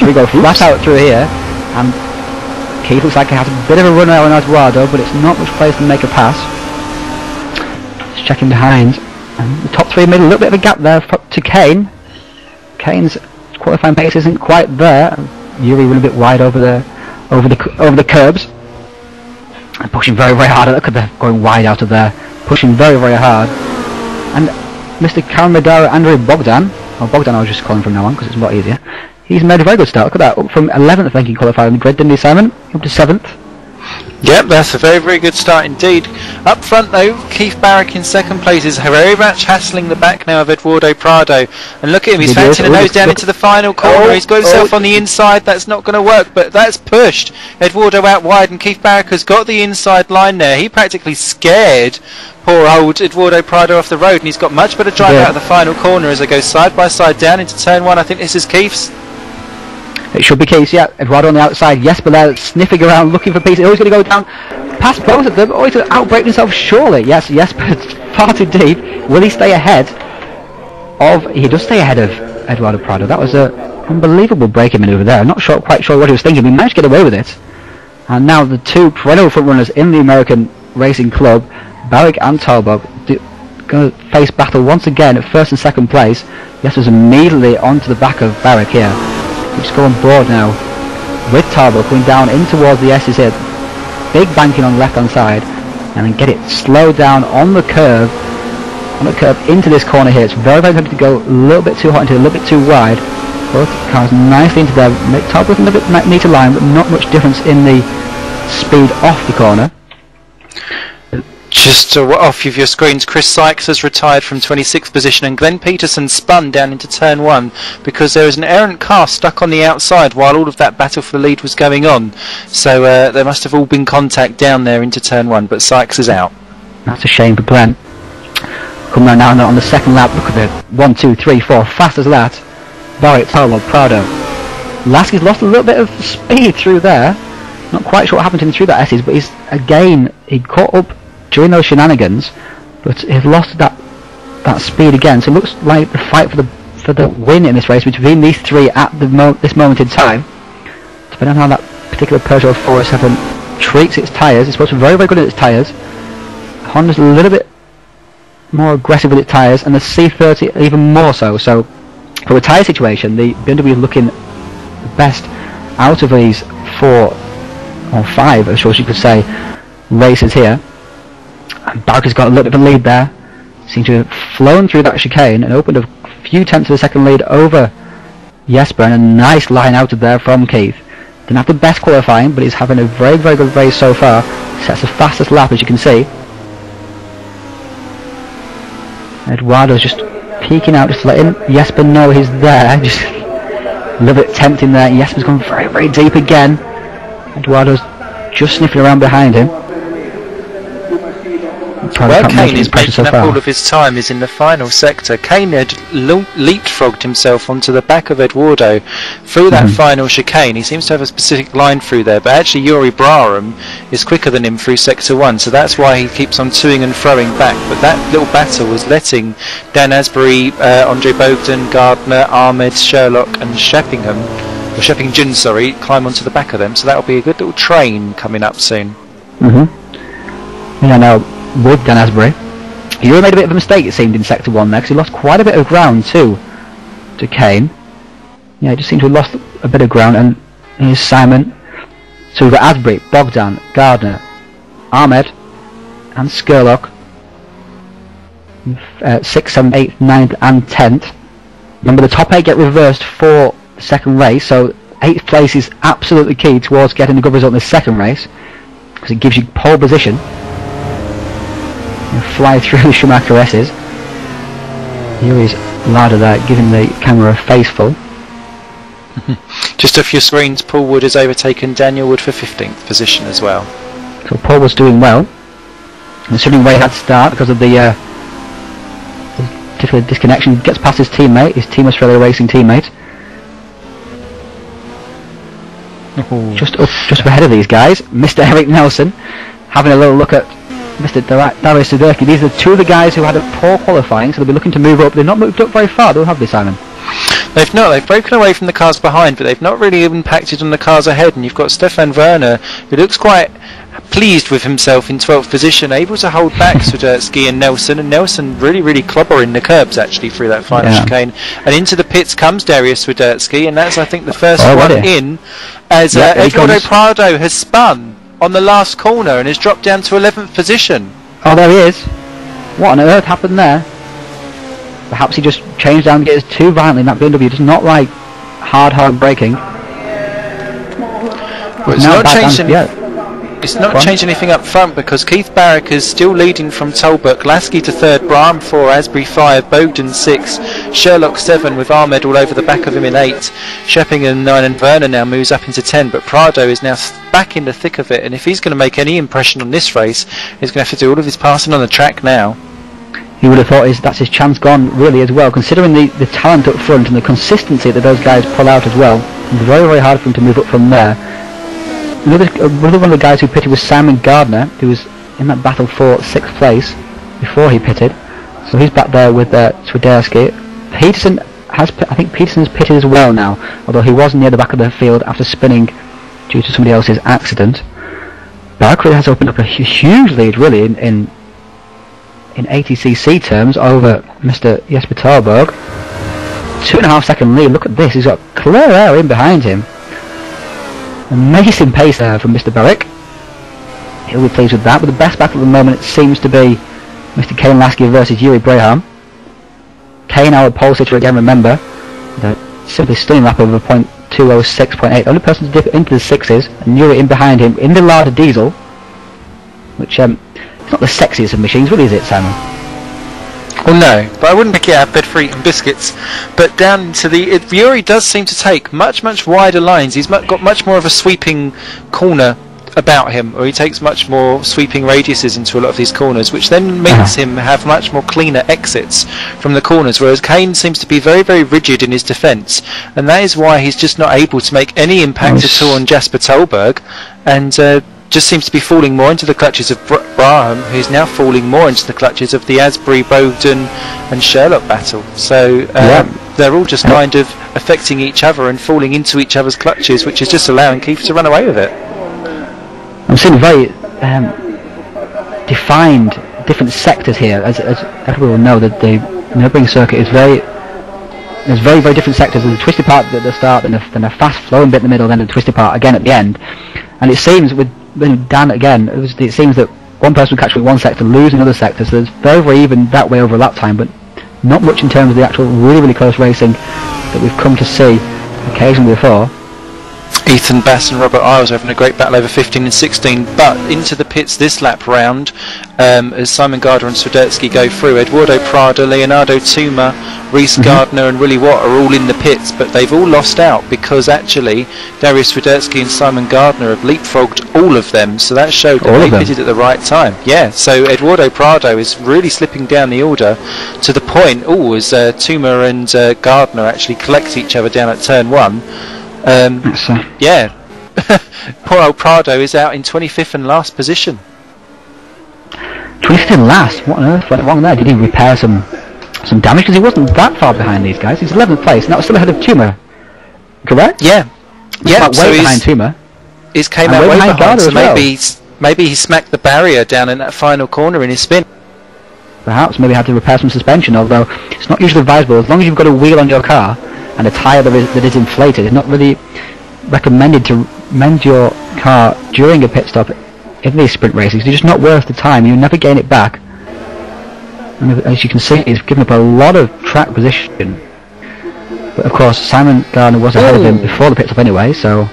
So we go flat out through here, and Keith looks like he has a bit of a run out on Eduardo, but it's not much place to make a pass. Just checking behind, and the top three made a little bit of a gap there to Kane. Kane's qualifying pace isn't quite there. Yuri went a bit wide over the curbs, and pushing very, very hard. Look at them going wide out of there, pushing very, very hard. And Mr. Kalmadara Andrei Bogdan, or Bogdan I'll just call him from now on because it's a lot easier, he's made a very good start. Look at that, up from 11th I think he qualified in the grid, didn't he, Simon? Up to 7th. Yep, that's a very, very good start indeed. Up front though, Keith Barrick in second place is very much hassling the back now of Eduardo Prado. And look at him, he's fancying a nose down into the final corner. He's got himself on the inside. That's not going to work, but that's pushed Eduardo out wide, and Keith Barrick has got the inside line there. He practically scared poor old Eduardo Prado off the road, and he's got much better drive out of the final corner as they go side by side down into turn one. I think this is Keith's. It should be Keith's, yeah. Eduardo on the outside, Jesper there sniffing around looking for pieces. Oh, he's going to go down past both of them. Oh, he's going to outbrake himself surely. Yes, Jesper's far too deep. Will he stay ahead of... He does stay ahead of Eduardo Prado. That was an unbelievable braking manoeuvre there. I'm not quite sure what he was thinking, but he managed to get away with it. And now the two perennial front runners in the American Racing Club, Barrick and Tolberg, going to face battle once again at first and second place. Jesper's immediately onto the back of Barrick here. Just go on board now with Tolberg coming down in towards the S's here. Big banking on the left hand side, and then get it slowed down on the curve into this corner here. It's very, very tempting to go a little bit too hot into a little bit too wide. Both cars nicely into there. Tolberg a little bit neater line, but not much difference in the speed off the corner. Just off of your screens, Chris Sykes has retired from 26th position, and Glenn Peterson spun down into turn 1 because there was an errant car stuck on the outside while all of that battle for the lead was going on. So there must have all been contact down there into turn 1, but Sykes is out. That's a shame for Glenn. Coming on now on the second lap, look at it. 1, 2, 3, 4, fast as that. Barrett, Tarlo, Prado. Lasky's lost a little bit of speed through there. Not quite sure what happened to him through that S's, but he caught up during those shenanigans, but he's lost that speed again. So it looks like the fight for the win in this race between these three at this moment in time. Depending on how that particular Peugeot 407 treats its tyres, it's supposed to be very, very good at its tyres. Honda's a little bit more aggressive with its tyres, and the C30 even more so. So for the tyre situation, the BMW is looking the best out of these 4 or 5, as you could say, races here. And Barker's got a little bit of a lead there. Seems to have flown through that chicane and opened a few tenths of a second lead over Jesper, and a nice line out of there from Keith. Didn't have the best qualifying, but he's having a very, very good race so far. Sets the fastest lap, as you can see. Eduardo's just peeking out, just letting Jesper know he's there. Just a little bit tempting there. Jesper's gone very, very deep again. Eduardo's just sniffing around behind him. Where Kane is making up all of his time is in the final sector. Kane had leapfrogged himself onto the back of Eduardo through that final chicane. He seems to have a specific line through there, but actually Yuri Braham is quicker than him through sector 1, so that's why he keeps on toing and throwing back. But that little battle was letting Dan Asbury, Andre Bogdan, Gardner, Ahmed, Sherlock and Sheppingen, climb onto the back of them, so that'll be a good little train coming up soon. Yeah, now with Dan Asbury, he really made a bit of a mistake, it seemed, in sector 1 there, because he lost quite a bit of ground to Kane. Yeah, he just seemed to have lost a bit of ground. And here's Simon. So we've got Asbury, Bogdan, Gardner, Ahmed and Skurlock, 6th, 7th, 8th, 9th and 10th. Remember, the top 8 get reversed for the second race, so 8th place is absolutely key towards getting the good result in the second race, because it gives you pole position. You fly through the Schumacher S's. Here is Lada there, giving the camera a faceful. Just off your screens, Paul Wood has overtaken Daniel Wood for 15th position as well. So Paul was doing well, considering where he had to start because of the particular disconnection. Gets past his teammate, his Team Australia Racing teammate. Just ahead of these guys, Mr. Eric Nelson, having a little look at Mr. Darius Suderki. These are two of the guys who had a poor qualifying, so they'll be looking to move up. They've not moved up very far, though, have they, Simon? They've not. They've broken away from the cars behind, but they've not really impacted on the cars ahead. And you've got Stefan Werner, who looks quite pleased with himself in 12th position, able to hold back Swiderski and Nelson really, really clobbering the curbs actually through that final chicane. And into the pits comes Darius Swiderski, and that's, I think, the first one in, as Eduardo Prado has spun on the last corner and has dropped down to 11th position. Oh, there he is. What on earth happened there? Perhaps he just changed down gears too violently in that BMW. Does not like hard braking. Well, it's not changed anything up front, because Keith Barrick is still leading from Tolbert. Lasky to 3rd, Braham 4, Asbury 5, Bogdan 6, Sherlock 7 with Ahmed all over the back of him in 8, Sheppingen 9, and Werner now moves up into 10, but Prado is now back in the thick of it, and if he's going to make any impression on this race, he's going to have to do all of his passing on the track now. You would have thought that's his chance gone, really, as well, considering the talent up front and the consistency that those guys pull out as well. It's very, very hard for him to move up from there. Another one of the guys who pitted was Simon Gardner, who was in that battle for 6th place before he pitted. So he's back there with Swiderski. Peterson I think Peterson's pitted as well now, although he was near the back of the field after spinning due to somebody else's accident. Barclay has opened up a huge lead, really, in ATCC terms over Mr. Jesper Tarberg. 2.5 second lead. Look at this. He's got clear air in behind him. Amazing pace there from Mr. Barrick. He'll be pleased with that. But the best battle at the moment, it seems to be Mr. Kane Lasky versus Yuri Braham. Kane, our pole sitter again, remember. Simply stunning lap over 0.206.8. Only person to dip into the 6s, and Yuri in behind him in the Lada diesel, which it's not the sexiest of machines, really, is it, Simon? Well, no, but I wouldn't pick it out of bed for eating biscuits. But down to the... Yuri does seem to take much wider lines. He's got much more of a sweeping corner about him, or he takes much more sweeping radiuses into a lot of these corners, which then makes him have much more cleaner exits from the corners, whereas Kane seems to be very rigid in his defence, and that is why he's just not able to make any impact at all on Jasper Tolberg, and just seems to be falling more into the clutches of Braham, who's now falling more into the clutches of the Asbury, Bogdan and Sherlock battle. So they're all just kind of affecting each other and falling into each other's clutches, which is just allowing Keith to run away with it. I'm seeing very defined different sectors here. As everyone will know, that the Nürburgring circuit is there's very different sectors. There's a twisty part at the start, then a fast flowing bit in the middle, then a twisty part again at the end. And it seems with Dan again, it seems that one person will catch with one sector, lose another sector. So it's very even that way over a lap time, but not much in terms of the actual really close racing that we've come to see occasionally before. Ethan Bass and Robert Isles are having a great battle over 15 and 16, but into the pits this lap round as Simon Gardner and Swiderski go through. Eduardo Prada, Leonardo Tuma, Reece Gardner and Willie Watt are all in the pits, but they've all lost out because actually Darius Swiderski and Simon Gardner have leapfrogged all of them, so that showed that they pitted at the right time. Yeah, so Eduardo Prado is really slipping down the order to the point, as Tuma and Gardner actually collect each other down at turn 1. Yeah, poor old Prado is out in 25th and last position. 25th and last? What on earth went wrong there? Did he repair some damage? Because he wasn't that far behind these guys. He's 11th place, and that was still ahead of Tuma, correct? Yeah. Yeah, so way behind Tuma. He's came out way behind, so maybe he smacked the barrier down in that final corner in his spin. Perhaps, maybe had to repair some suspension, although it's not usually advisable. As long as you've got a wheel on your car and a tyre that is inflated, it's not really recommended to mend your car during a pit stop in these sprint races. It's just not worth the time. You never gain it back. And as you can see, he's given up a lot of track position. But of course, Simon Gardner was ahead of him before the pit stop anyway, so...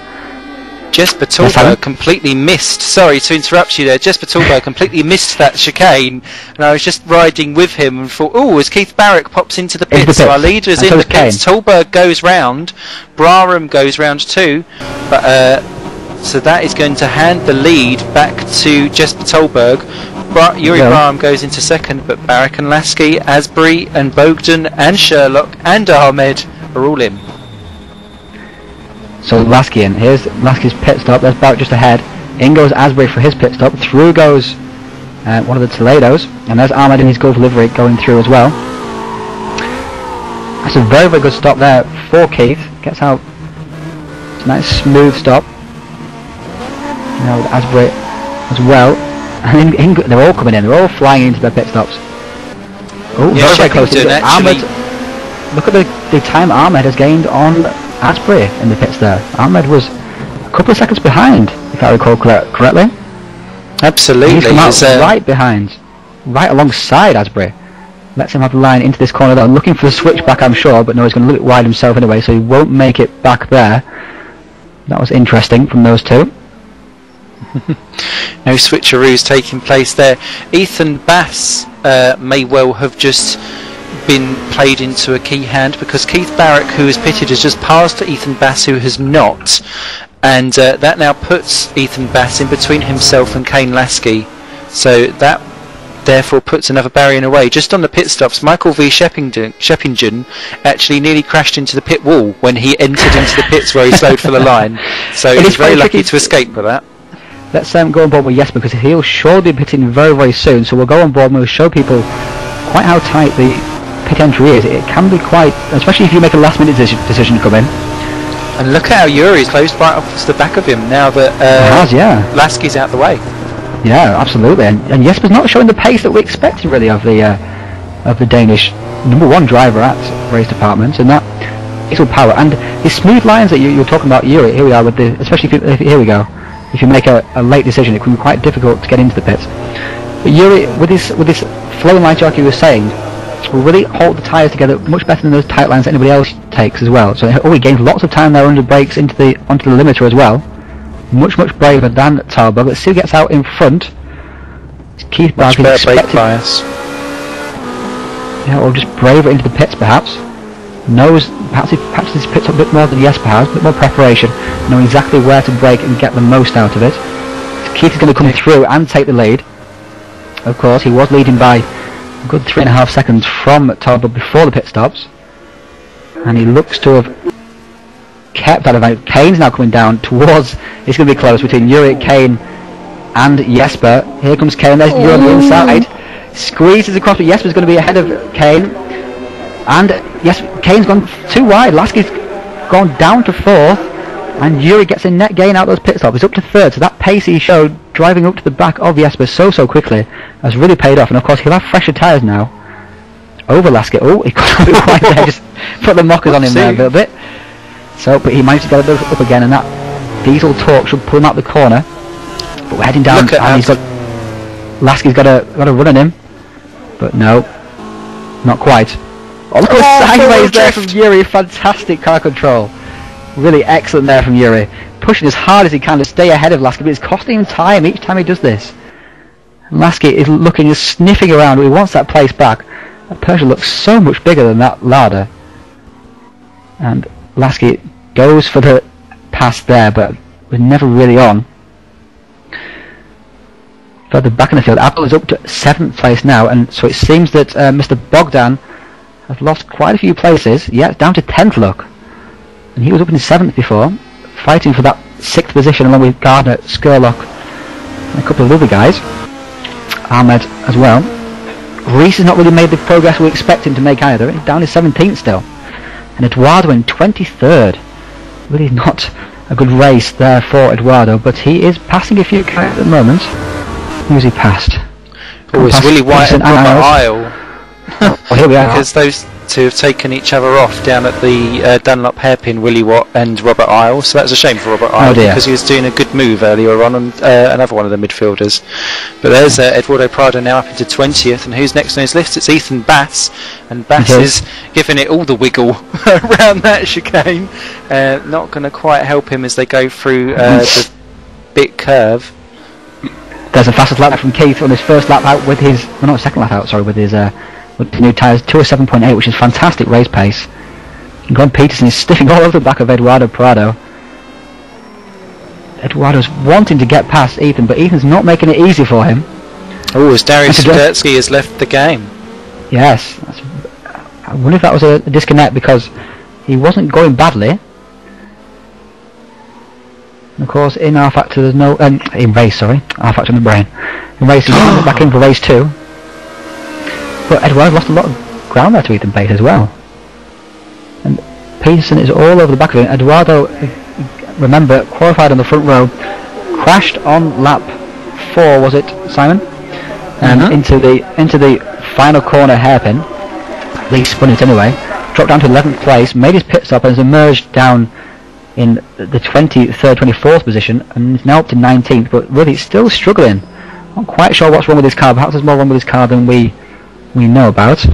Jesper Tolberg completely missed, sorry to interrupt you there, Jesper Tolberg completely missed that chicane, and I was just riding with him and thought, as Keith Barrick pops into the pits, so our leader is in the pits, Tolberg goes round, Braham goes round too, but so that is going to hand the lead back to Jesper Tolberg. Yuri Braham goes into second, but Barrick and Lasky, Asbury and Bogdan and Sherlock and Ahmed are all in. So Lasky in. Here's Lasky's pit stop. There's Barrett just ahead. In goes Asbury for his pit stop. Through goes one of the Toledos. And there's Ahmed in his gold livery going through as well. That's a very good stop there for Keith. Gets out. It's a nice smooth stop. Now with Asbury as well. And they're all coming in. They're all flying into their pit stops. Very close. Ahmed, look at the time Ahmed has gained on Asbury in the pits there. Ahmed was a couple of seconds behind, if I recall correctly. Absolutely. He's come out right behind, right alongside Asbury. Lets him have the line into this corner though, looking for the switchback I'm sure, but no, he's going to look wide himself anyway, so he won't make it back there. That was interesting from those two. No switcheroos taking place there. Ethan Bass may well have just been played into a key hand, because Keith Barrick, who has pitted, has just passed to Ethan Bass, who has not, and that now puts Ethan Bass in between himself and Kane Lasky, so that therefore puts another barrier in the way. Just on the pit stops, Michael V. Sheppingen actually nearly crashed into the pit wall when he entered into the pits where he slowed for the line, so he's very lucky to escape with that. Let's go on board with Yes, because he'll surely be pitting very soon, so we'll go on board and we'll show people quite how tight the pit entry is. It can be quite, especially if you make a last minute decision to come in. And look at how Yuri's closed right off to the back of him now that Lasky's out the way. Yeah, absolutely. And Jesper's not showing the pace that we expected really of the Danish #1 driver at race department, and that is all power. And the smooth lines that you're talking about, Yuri, here we are with the, especially if here we go. If you make a late decision, it can be quite difficult to get into the pits. But Yuri, with this flowing line jockey was saying, will really hold the tyres together much better than those tight lines that anybody else takes as well. So he gains lots of time there under brakes onto the limiter as well. Much braver than Tauber, but still gets out in front. Keith Much Barkley better brake expected, bias. yeah, or just braver into the pits perhaps. Knows perhaps he's picked up a bit more than Jesper has, a bit more preparation, knowing exactly where to brake and get the most out of it. Keith is going to come through and take the lead. Of course, he was leading by a good 3.5 seconds from Todd before the pit stops, and he looks to have kept that advantage. Kane's now coming down towards. It's going to be close between Yuri, Kane, and Jesper. Here comes Kane. There's Yuri on the inside. Squeezes across, but Jesper's going to be ahead of Kane. And yes, Kane's gone too wide. Lasky's gone down to 4th, and Yuri gets a net gain out of those pit stops. He's up to 3rd, so that pace he showed driving up to the back of Jesper so quickly has really paid off. And of course, he'll have fresher tyres now over Lasky. Oh, he got a bit wide there. Just put the mockers on him there a little bit. So, but he managed to get it up again, and that diesel torque should pull him out the corner. But we're heading down, and he's got Lasky's got a run on him, but no, not quite. Oh, look sideways there from Yuri. Fantastic car control. Really excellent there from Yuri. Pushing as hard as he can to stay ahead of Lasky, but it's costing him time each time he does this. And Lasky is looking, just sniffing around. He wants that place back. That Peugeot looks so much bigger than that Lada. And Lasky goes for the pass there, but we're never really on. Further back in the field, Abdul is up to 7th place now, and so it seems that Mr. Bogdan has lost quite a few places. Yeah, it's down to 10th, look. And he was up in 7th before, fighting for that 6th position along with Gardner, Skurlock, and a couple of other guys. Ahmed as well. Reese has not really made the progress we expect him to make either. He's down to 17th still. And Eduardo in 23rd. Really not a good race there for Eduardo, but he is passing a few guys at the moment. Who's he passed? Oh, it's Willie White and Robert Isle. Oh, here we are. Because those two have taken each other off down at the Dunlop hairpin, Willie Watt and Robert Isle. So that's a shame for Robert Isle because he was doing a good move earlier on another one of the midfielders. But there's Eduardo Prado now up into 20th, and who's next on his list? It's Ethan Bass, and Bass is giving it all the wiggle around that chicane. Not going to quite help him as they go through the bit curve. There's a fastest lap from Keith on his first lap out with his, well, not second lap out, sorry, with his new tyres, 207.8, which is fantastic race pace. And Glenn Peterson is sniffing all over the back of Eduardo Prado. Eduardo's wanting to get past Ethan, but Ethan's not making it easy for him. Oh, as Darius Sudetsky has left the game. Yes. I wonder if that was a disconnect, because he wasn't going badly. And of course, in R Factor there's no... in race, sorry. R Factor in the brain. In race, he's back in for race 2. But Eduardo lost a lot of ground there to Ethan Pate as well. And Peterson is all over the back of him. Eduardo, remember, qualified on the front row, crashed on lap 4, was it, Simon? Into the final corner hairpin. At least spun it anyway. Dropped down to 11th place, made his pit stop, and has emerged down in the 23rd, 24th position, and is now up to 19th, but really it's still struggling. Not quite sure what's wrong with his car. Perhaps there's more wrong with his car than we know about.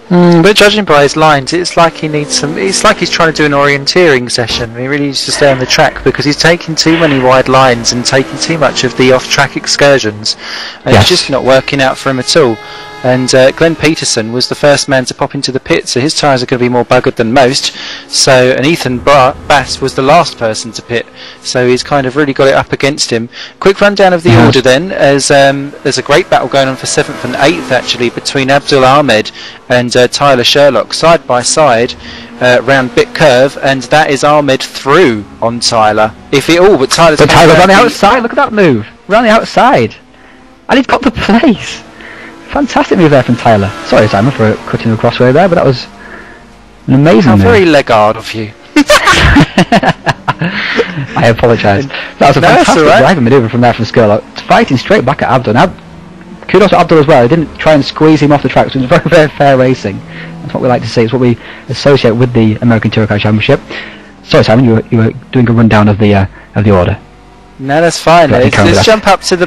But judging by his lines, it's like he needs some. It's like he's trying to do an orienteering session. He really needs to stay on the track because he's taking too many wide lines and taking too much of the off-track excursions, and it's just not working out for him at all. And Glenn Peterson was the first man to pop into the pit, so his tyres are going to be more buggered than most. So, and Ethan Bass was the last person to pit, so he's kind of really got it up against him. Quick rundown of the order then, as there's a great battle going on for 7th and 8th actually between Abdul Ahmed and Tyler Sherlock side by side round bit curve, and that is Ahmed through on Tyler. But Tyler's on the outside. Look at that move, around the outside, and he's got the place. Fantastic move there from Tyler. Sorry, Simon, for cutting the crossway there, but that was an amazing move. Very legard of you. I apologise. That was a fantastic driving manoeuvre from Skurlock. Fighting straight back at Abdul. Now, kudos to Abdul as well. He didn't try and squeeze him off the track, so it was very, very fair racing. That's what we like to see. It's what we associate with the American Touring Car Championship. Sorry, Simon, you were doing a rundown of the order. No, that's fine. Yeah, Let's jump up to the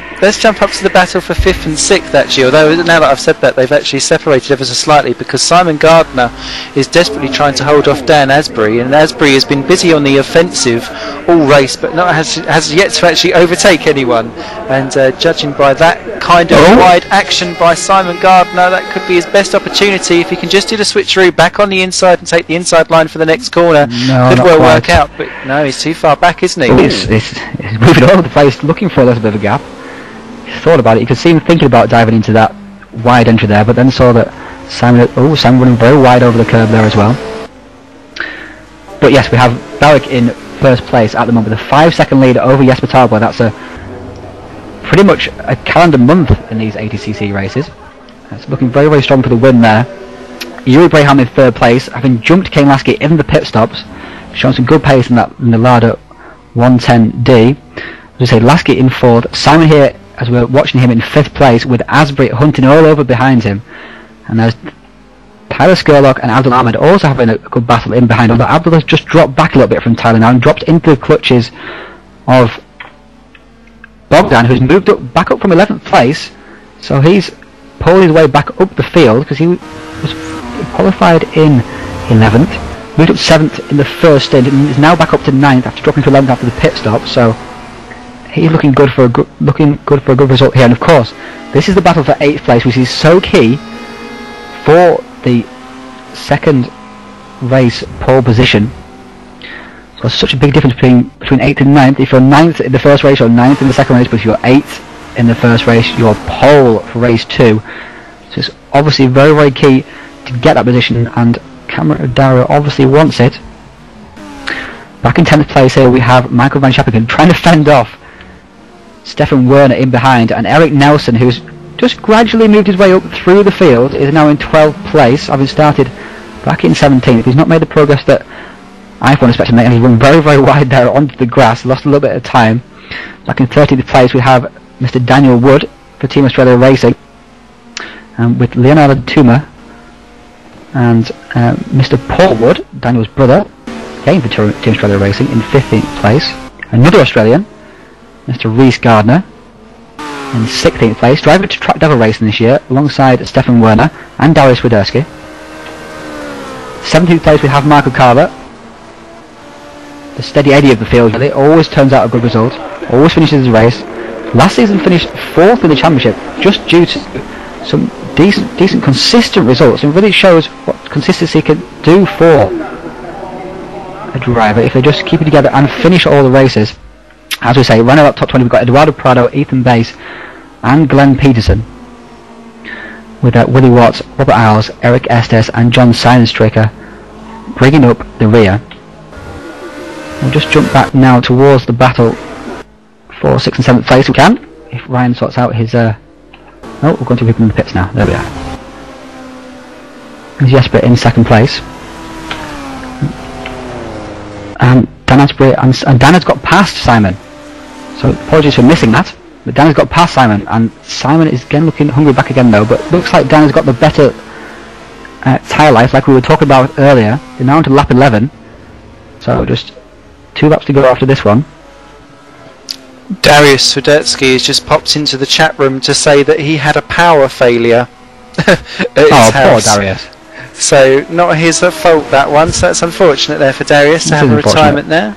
battle for 5th and 6th actually. Although now that I've said that, they've actually separated ever so slightly because Simon Gardner is desperately trying to hold off Dan Asbury, and Asbury has been busy on the offensive all race, but has yet to actually overtake anyone. And judging by that kind of wide action by Simon Gardner, that could be his best opportunity if he can just do the switcheroo back on the inside and take the inside line for the next corner. No, could well quite. Work out, but no, he's too far back, isn't he? It's moving all over the place, looking for a little bit of a gap. He thought about it. You could see him thinking about diving into that wide entry there, but then saw that Simon running very wide over the curb there as well. But yes, we have Barrick in first place at the moment with a 5-second lead over Jesper Tarboy. That's pretty much a calendar month in these ATCC races. It's looking very, very strong for the win there. Yuri Braham in third place, having jumped Kane Lasky in the pit stops, showing some good pace in the Lada 110D. As I say, Lasky in fourth, Simon here, as we're watching him, in fifth place, with Asbury hunting all over behind him. And there's Tyler Skurlock and Abdul Ahmed also having a good battle in behind, although Abdul has just dropped back a little bit from Tyler now and dropped into the clutches of Bogdan, who's moved back up from 11th place. So he's pulled his way back up the field because he was qualified in 11th. Moved up 7th in the first stint and is now back up to 9th after dropping to 11th after the pit stop. So he's looking good for a good result here. And of course, this is the battle for 8th place, which is so key for the second race pole position. So there's such a big difference between 8th and 9th. If you're 9th in the first race, you're 9th in the second race. But if you're 8th in the first race, you're pole for race 2. So it's obviously very, very key to get that position, and Cameron O'Dara obviously wants it. Back in 10th place here we have Michael Van Schappengen trying to fend off Stefan Werner in behind, and Eric Nelson, who's just gradually moved his way up through the field, is now in 12th place, having started back in 17th. He's not made the progress that I thought expected to make, and he's run very, very wide there onto the grass, lost a little bit of time. Back in 13th place we have Mr. Daniel Wood for Team Australia Racing, with Leonardo Tuma and Mr. Paul Wood, Daniel's brother, again for Team Australia Racing, in 15th place. Another Australian, Mr. Reese Gardner, in 16th place, driving to Track Devil Racing this year, alongside Stefan Werner and Darius Widerski. 17th place we have Michael Carver, the steady Eddie of the field, really, always turns out a good result, always finishes his race. Last season finished 4th in the championship, just due to some decent consistent results, and really shows what consistency can do for a driver if they just keep it together and finish all the races. As we say, running up top 20 we've got Eduardo Prado, Ethan Bass and Glenn Peterson, with Willie Watts, Robert Isles, Eric Estes and John Seidenstricker bringing up the rear. We'll just jump back now towards the battle for 6th and 7th place if we can, if Ryan sorts out his oh, we're going to people in the pits now. There we are. There's Jesper in 2nd place. And Dan Asbury and Dan has got past Simon. So apologies for missing that. But Dan has got past Simon, and Simon is again looking hungry back again though. But looks like Dan has got the better tyre life, like we were talking about earlier. They're now on to lap 11. So just 2 laps to go after this one. Darius Swiderski has just popped into the chat room to say that he had a power failure at his house. Poor Darius. So not his fault, that one, so that's unfortunate there for Darius to have a retirement there.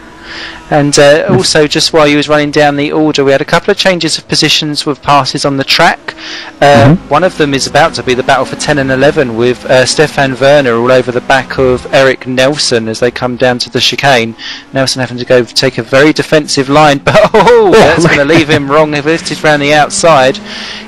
And also, just while you was running down the order, we had a couple of changes of positions with passes on the track. One of them is about to be the battle for 10 and 11 with Stefan Werner all over the back of Eric Nelson as they come down to the chicane. Nelson having to go take a very defensive line, but that's going to leave him wrong if it's around the outside.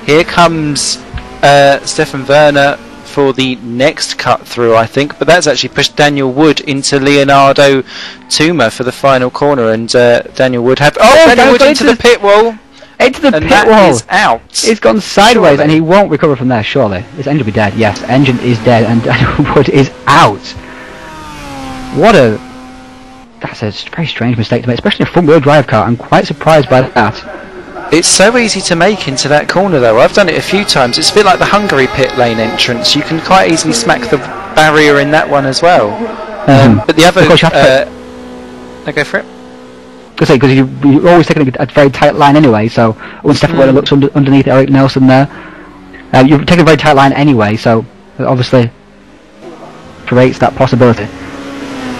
Here comes Stefan Werner for the next cut through, I think, but that's actually pushed Daniel Wood into Leonardo Tuma for the final corner, and Daniel Wood Daniel Wood into the pit wall. Into the pit wall. Is out. It's gone sideways, and he won't recover from there. Surely his engine will be dead. Yes, engine is dead, and Daniel Wood is out. That's a very strange mistake to make, especially in a front-wheel drive car. I'm quite surprised by that. It's so easy to make into that corner though. I've done it a few times. It's a bit like the Hungary pit lane entrance. You can quite easily smack the barrier in that one as well. But the other... Of course, go for it. because you're always taking a very tight line anyway. So when Stefan Werner looks underneath Eric Nelson there, you're taking a very tight line anyway. So it obviously creates that possibility.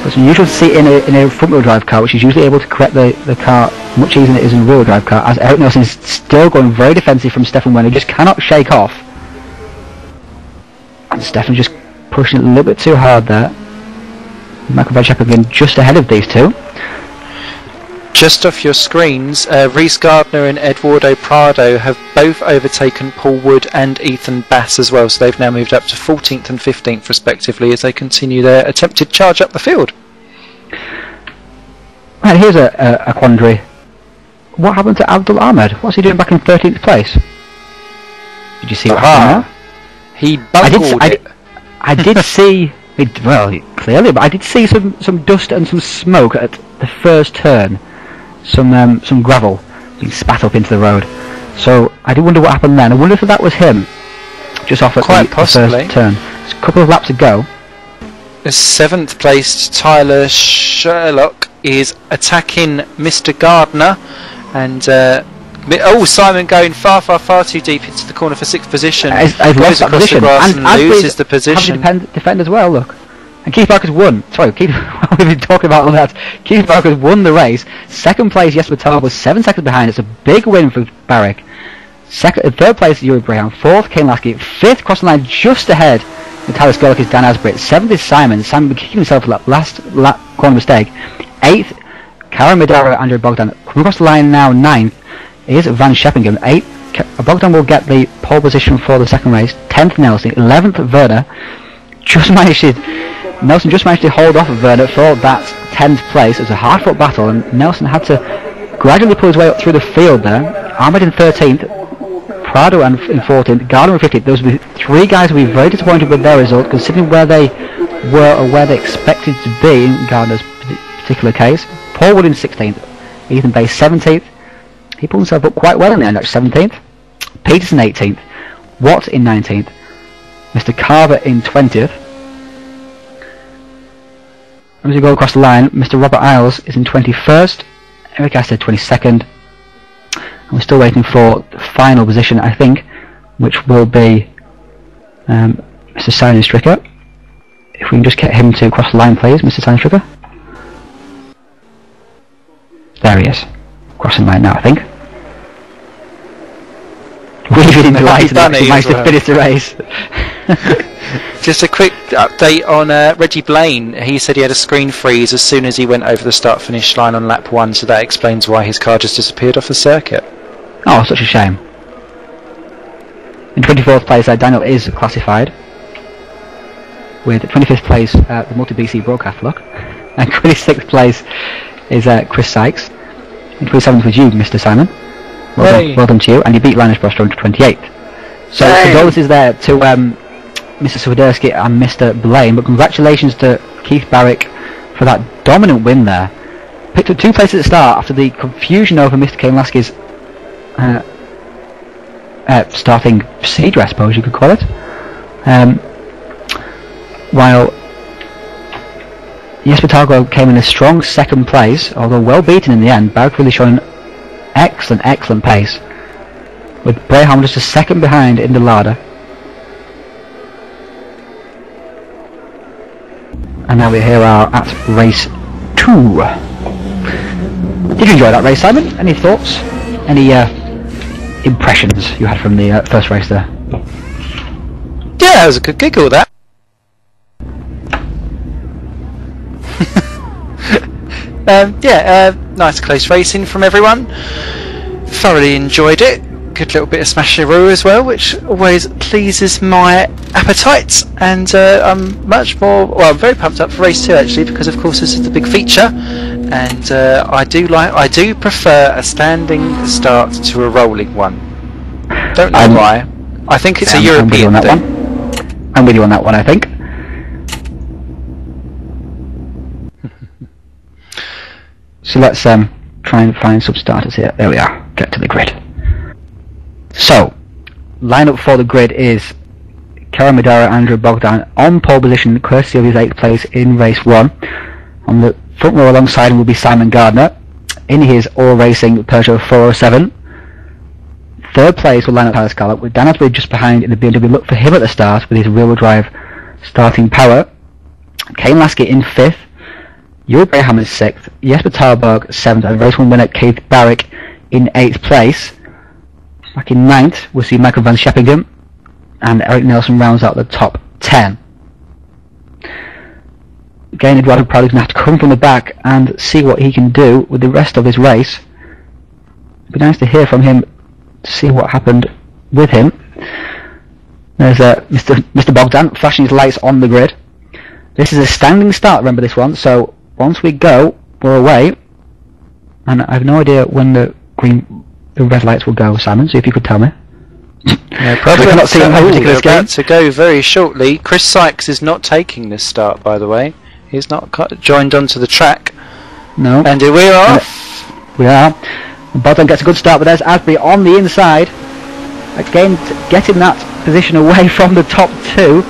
It's unusual to see in a front-wheel drive car, which is usually able to correct the car much easier than it is in a rear-wheel drive car, as Eric Nelson is still going very defensive from Stefan Werner, just cannot shake off. And Stefan just pushing it a little bit too hard there. Michael Verstappen again just ahead of these two. Just off your screens, Rhys Gardner and Eduardo Prado have both overtaken Paul Wood and Ethan Bass as well, so they've now moved up to 14th and 15th respectively as they continue their attempted charge up the field. Right, here's a quandary. What happened to Abdul Ahmed? What's he doing back in 13th place? Did you see what happened there? He bungled it. I did see, well, clearly, but I did see some dust and some smoke at the first turn. Some gravel being spat up into the road. So I do wonder what happened then. I wonder if that was him, just off at the first turn. There's a couple of laps to go. The 7th placed Tyler Sherlock is attacking Mr. Gardner, and Simon going far too deep into the corner for 6th position. I've lost that position and loses the position. Defend as well. Look. And Keith Barker's won. Sorry, we've been talking about all that. Keith Barker's won the race. Second place, Jesper Talbot was 7 seconds behind. It's a big win for Barrick. Third place, Yuri Brayhan. 4th, Kane Lasky. 5th, crossing the line just ahead. And Tyler Skolak is Dan Asbrit. 7th is Simon. Simon kicking himself for that last lap corner mistake. 8th, Karen Madara, Andrew Bogdan. Coming across the line now, 9th is Van Scheppingen. 8th, Bogdan will get the pole position for the second race. 10th, Nelson. 11th, Werner. Nelson just managed to hold off of Werner for that 10th place. It was a hard-fought battle, and Nelson had to gradually pull his way up through the field there. Ahmed in 13th, Prado in 14th, Gardner in 15th. Those were 3 guys who were very disappointed with their result, considering where they were or where they expected to be in Gardner's particular case. Paul Wood in 16th, Ethan Bass 17th. He pulled himself up quite well in the end, actually, 17th. Peterson 18th, Watt in 19th, Mr. Carver in 20th. As we go across the line, Mr. Robert Isles is in 21st, Eric Astor 22nd, and we're still waiting for the final position, I think, which will be Mr. Simon Stricker. If we can just get him to cross the line, please, Mr. Simon Stricker. There he is, crossing the line now, I think. Weaving in delight to manage to finish the race. Just a quick update on Reggie Blaine. He said he had a screen freeze as soon as he went over the start-finish line on lap 1, so that explains why his car just disappeared off the circuit. Oh, such a shame. In 24th place, Daniel is classified, with 25th place the multi-BC broadcast look, and 26th place is Chris Sykes, and 27th was you, Mr. Simon. Well done to you, and you beat Linus Brostrom to 28th. So condolences there to Mr. Swiderski and Mr. Blaine, but congratulations to Keith Barrick for that dominant win there. Picked up 2 places at the start after the confusion over Mr. Kane Lasky's starting procedure, I suppose you could call it. While Jesper Talgo came in a strong 2nd place, although well beaten in the end. Barrick really showing excellent pace, with Brayhan just a 2nd behind in the ladder. And now we're here at race 2. Did you enjoy that race, Simon? Any thoughts? Any impressions you had from the first race there? Yeah, it was a good giggle, that. Nice close racing from everyone. Thoroughly enjoyed it. Good little bit of smasheroo as well, which always pleases my appetite. And I'm much more, well, I'm very pumped up for race 2 actually, because of course this is the big feature, and I do prefer a standing start to a rolling one. Don't know why. I think it's a European thing. I'm with you on that one, I think. So let's try and find some starters here. There we are. Get to the grid. So, lineup for the grid is Karen Madara, Andrew Bogdan on pole position, courtesy of his 8th place in race 1. On the front row alongside him will be Simon Gardner. in his All Racing Peugeot 407. Third place will line up Tyler Scarlett, with Dan Asbury just behind in the BMW. Look for him at the start with his rear-wheel drive starting power. Kane Lasky in 5th, Yuri Braham in 6th, Jesper Tarberg 7th, and race 1 winner Keith Barrick in 8th place. Back in 9th, we'll see Michael van Scheppingen, and Eric Nelson rounds out the top 10. Again, Eduardo Prado is going to have to come from the back and see what he can do with the rest of this race. It'd be nice to hear from him to see what happened with him. There's Mr. Bogdan flashing his lights on the grid. This is a standing start, remember this one, so once we go, we're away. And I have no idea when the red lights will go, Simon, so if you could tell me. No problem. We cannot see how ridiculous about to go very shortly. Chris Sykes is not taking this start, by the way. He's not joined onto the track. No. And here we are off. We are. Bogdan gets a good start, but there's Asbury on the inside. Again, getting that position away from the top 2.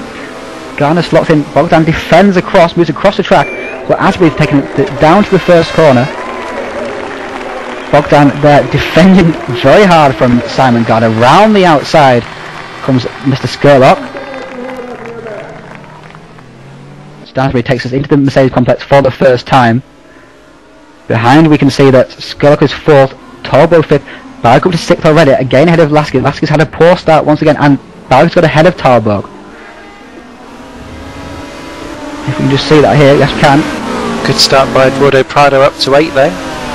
Garner slots in. Bogdan defends across, moves across the track, but Asbury's taking it down to the first corner. Bogdan there defending very hard from Simon Gardner. Round the outside comes Mr. Skurlock. Stansbury takes us into the Mercedes complex for the first time. Behind we can see that Skurlock is 4th, Torbo 5th, Barrick up to 6th already, again ahead of Lasky. Lasky's had a poor start once again, and Barrick's got ahead of Tarberg. If we can just see that here, yes we can. Good start by Eduardo Prado up to 8th there.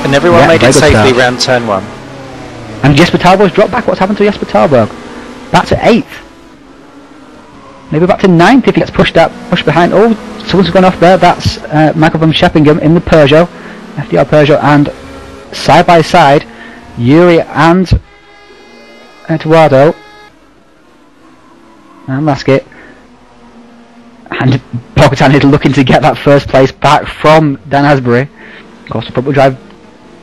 And everyone made it safely round turn 1. And Jesper Tarberg's dropped back. What's happened to Jesper Tarberg? Back to 8th. Maybe back to 9th if he gets pushed behind. Oh, someone's gone off there. That's Michael van Scheppingen in the Peugeot, FDR Peugeot, and side by side, Yuri and Eduardo and Lasky. And Bogdan is looking to get that first place back from Dan Asbury. Of course, the front wheel drive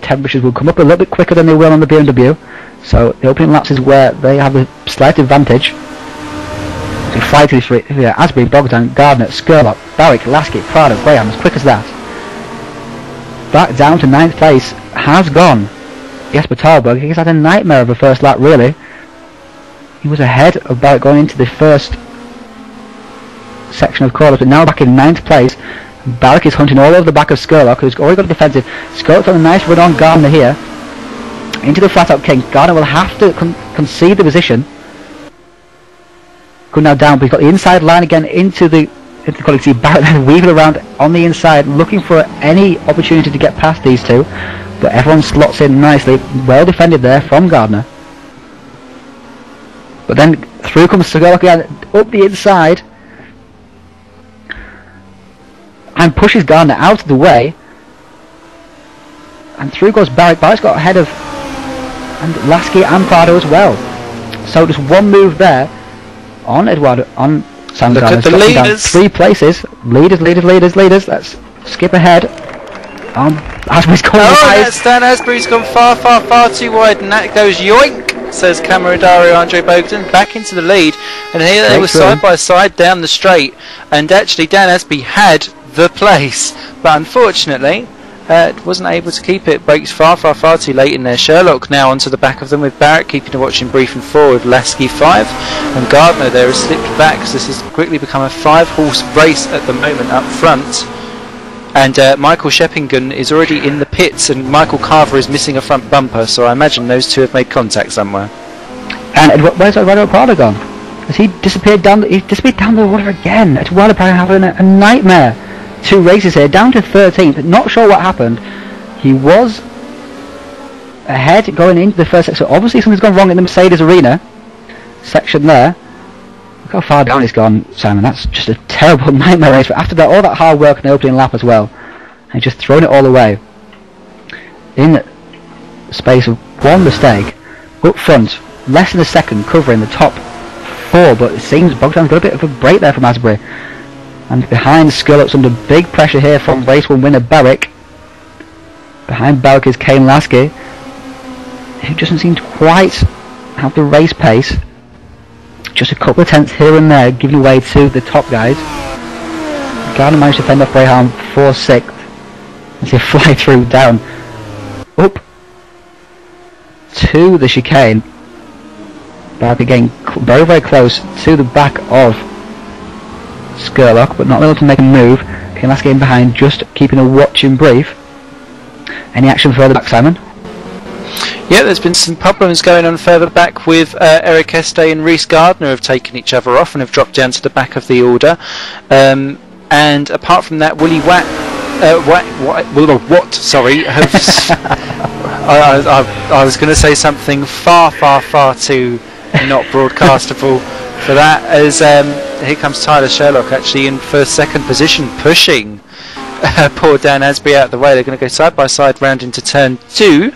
temperatures will come up a little bit quicker than they will on the BMW, so the opening laps is where they have a slight advantage. So we fly to this here. Asbury, Bogdan, Gardner, Skurlock, Barrick, Lasky, Prado, Graham, as quick as that. Back down to 9th place has gone Jesper Tarberg. He's had a nightmare of a first lap, really. He was ahead of Barrick going into the first section of corners, but now back in 9th place. Barrick is hunting all over the back of Skurlock, who's already got a defensive. Skurlock's on a nice run on Gardner here. Into the flat out King. Gardner will have to concede the position. Go now down, but he's got the inside line again into the corner. You see Barrick then weaving around on the inside, looking for any opportunity to get past these two. But everyone slots in nicely. Well defended there from Gardner. But then through comes Skurlock again, up the inside. And pushes Gardner out of the way, and through goes Barrick. Barrick's got ahead of and Lasky and Prado as well. So just one move there on Eduardo, on Sam Gardner. Look at the leaders. 3 places. Leaders. Let's skip ahead. Asbury's going wide. That's Dan Asbury's gone far too wide, and that goes yoink, says Camaradario Andre Bogdan, back into the lead. And here they were side by side down the straight, and actually Dan Asbury had the place, but unfortunately wasn't able to keep it. Brakes far too late in there. Sherlock now onto the back of them with Barrick keeping a watching brief and forward. Lasky 5, and Gardner there has slipped back, because this has quickly become a 5-horse race at the moment up front. And Michael Scheppingen is already in the pits, and Michael Carver is missing a front bumper, so I imagine those two have made contact somewhere. And where's Eduardo Prado gone? Has he disappeared down the water again? Eduardo Prado having a nightmare. 2 races here, down to 13th. Not sure what happened. He was ahead going into the first section. So obviously something's gone wrong in the Mercedes arena section there. Look how far down he's gone, Simon. That's just a terrible nightmare race. But after that, all that hard work in the opening lap as well, and just thrown it all away in the space of one mistake. Up front, less than a second covering the top 4, but it seems Bogdan's got a bit of a break there from Asbury. And behind Skurlock's under big pressure here from race 1 winner Barrick. Behind Barrick is Kane Lasky, who doesn't seem to quite have the race pace. Just a couple of tenths here and there, giving way to the top guys. Gardner managed to fend off Braham for 6th as he fly through down up to the chicane. Barrick again very, very close to the back of Skurlock, but not able to make a move. Okay, last game behind, just keeping a watching brief. Any action further back, Simon? Yeah, there's been some problems going on further back with Eric Este and Rhys Gardner have taken each other off and have dropped down to the back of the order. And apart from that, Willie Watt, sorry, has I was going to say something far too not broadcastable for that, as here comes Tyler Sherlock actually in second position, pushing poor Dan Asbury out of the way. They're going to go side by side round into turn 2,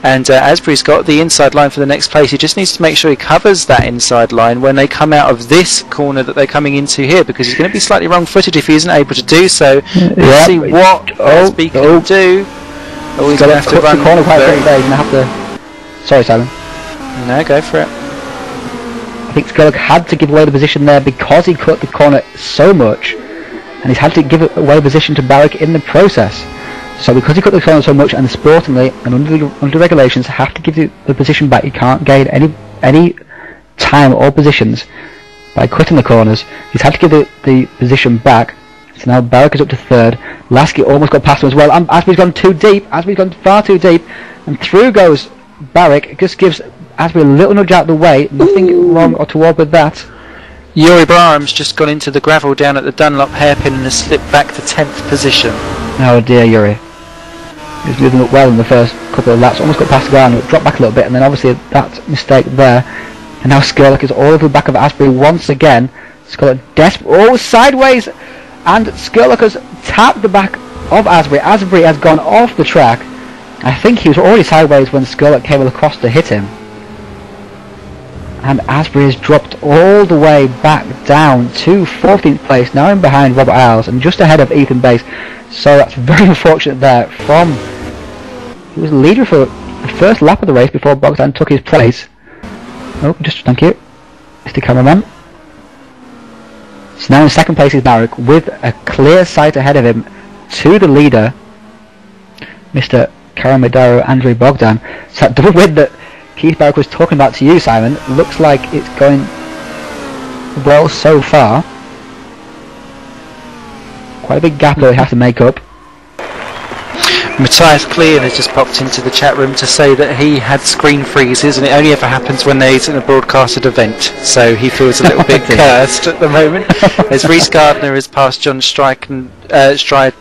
and Asbury's got the inside line for the next place. He just needs to make sure he covers that inside line when they come out of this corner that they're coming into here, because he's going to be slightly wrong-footed if he isn't able to do so. Let's see what Asbury can do. Oh, he's going to have to run the corner quite quickly there. He's going to have to... Sorry, Simon. No, go for it. I think Skurlock had to give away the position there because he cut the corner so much, and he's had to give away position to Barrick in the process. So because he cut the corner so much, and sportingly and under regulations have to give the position back, you can't gain any time or positions by cutting the corners. He's had to give the position back. So now Barrick is up to third. Lasky almost got past him as well. Asbury's gone too deep. Asbury's gone far too deep, and through goes Barrick. It just gives Asbury a little nudge out of the way. Nothing wrong or toward with that. Yuri Braham's just gone into the gravel down at the Dunlop hairpin and has slipped back to 10th position. Oh dear, Yuri. He was moving up well in the first couple of laps, almost got past the ground, but dropped back a little bit, and then obviously that mistake there. And now Skurlock is all over the back of Asbury once again. Skurlock sideways, and Skurlock has tapped the back of Asbury. Asbury has gone off the track. I think he was already sideways when Skurlock came across to hit him. And Asbury has dropped all the way back down to 14th place, now in behind Robert Isles and just ahead of Ethan Bass. So that's very unfortunate there from... He was the leader for the first lap of the race before Bogdan took his place. Oh, just thank you, Mr. Cameraman. So now in second place is Barrick with a clear sight ahead of him to the leader, Mr. Karamidaro Andrei Bogdan. So that double win that Keith Barrick was talking about to you, Simon, looks like it's going well so far. Quite a big gap that we have to make up. Matthias Klein has just popped into the chat room to say that he had screen freezes, and it only ever happens when there's in a broadcasted event, so he feels a little bit cursed at the moment. As Rhys Gardner has passed John Seidenstrijker,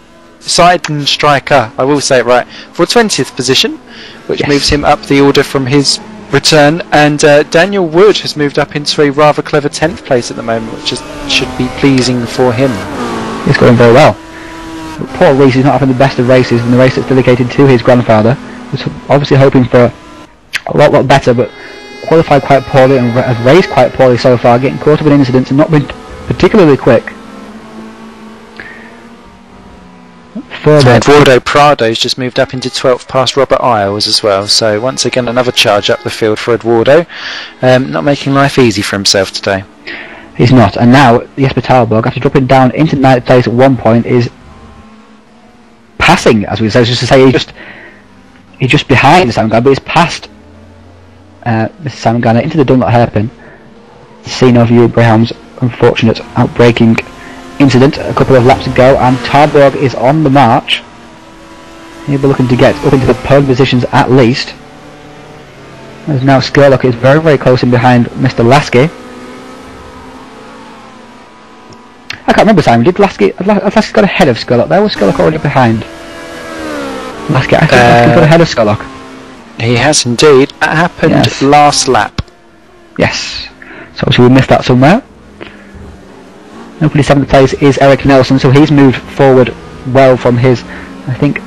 I will say it right, for 20th position, which moves him up the order from his return, and Daniel Wood has moved up into a rather clever 10th place at the moment, which should be pleasing for him. He's going very well. But poor Rhys is not having the best of races in the race that's dedicated to his grandfather. He's obviously hoping for a lot better, but qualified quite poorly and has raced quite poorly so far, getting caught up in incidents and not been particularly quick. Eduardo Prado's just moved up into 12th past Robert Isles as well, so once again another charge up the field for Eduardo, not making life easy for himself today. He's not, and now Jesper Talborg, after dropping down into 9th place at one point, is passing, as we say, just to say he's just behind Simon Garner, but he's passed Mr. Simon Garner into the Dunlop hairpin. The scene of Yuri Braham's unfortunate outbreaking incident a couple of laps ago, and Talborg is on the march. He'll be looking to get up into the pole positions at least. As now Skurlock is very, very close in behind Mr. Lasky. I can't remember, Simon, did Lasky got ahead of Skurlock there? Was Skurlock already behind? Lasky, I think Lasky got ahead of Skurlock. He has indeed. That happened last lap. Yes. So obviously we missed that somewhere. Up in 7th place is Eric Nelson, so he's moved forward well from his, I think,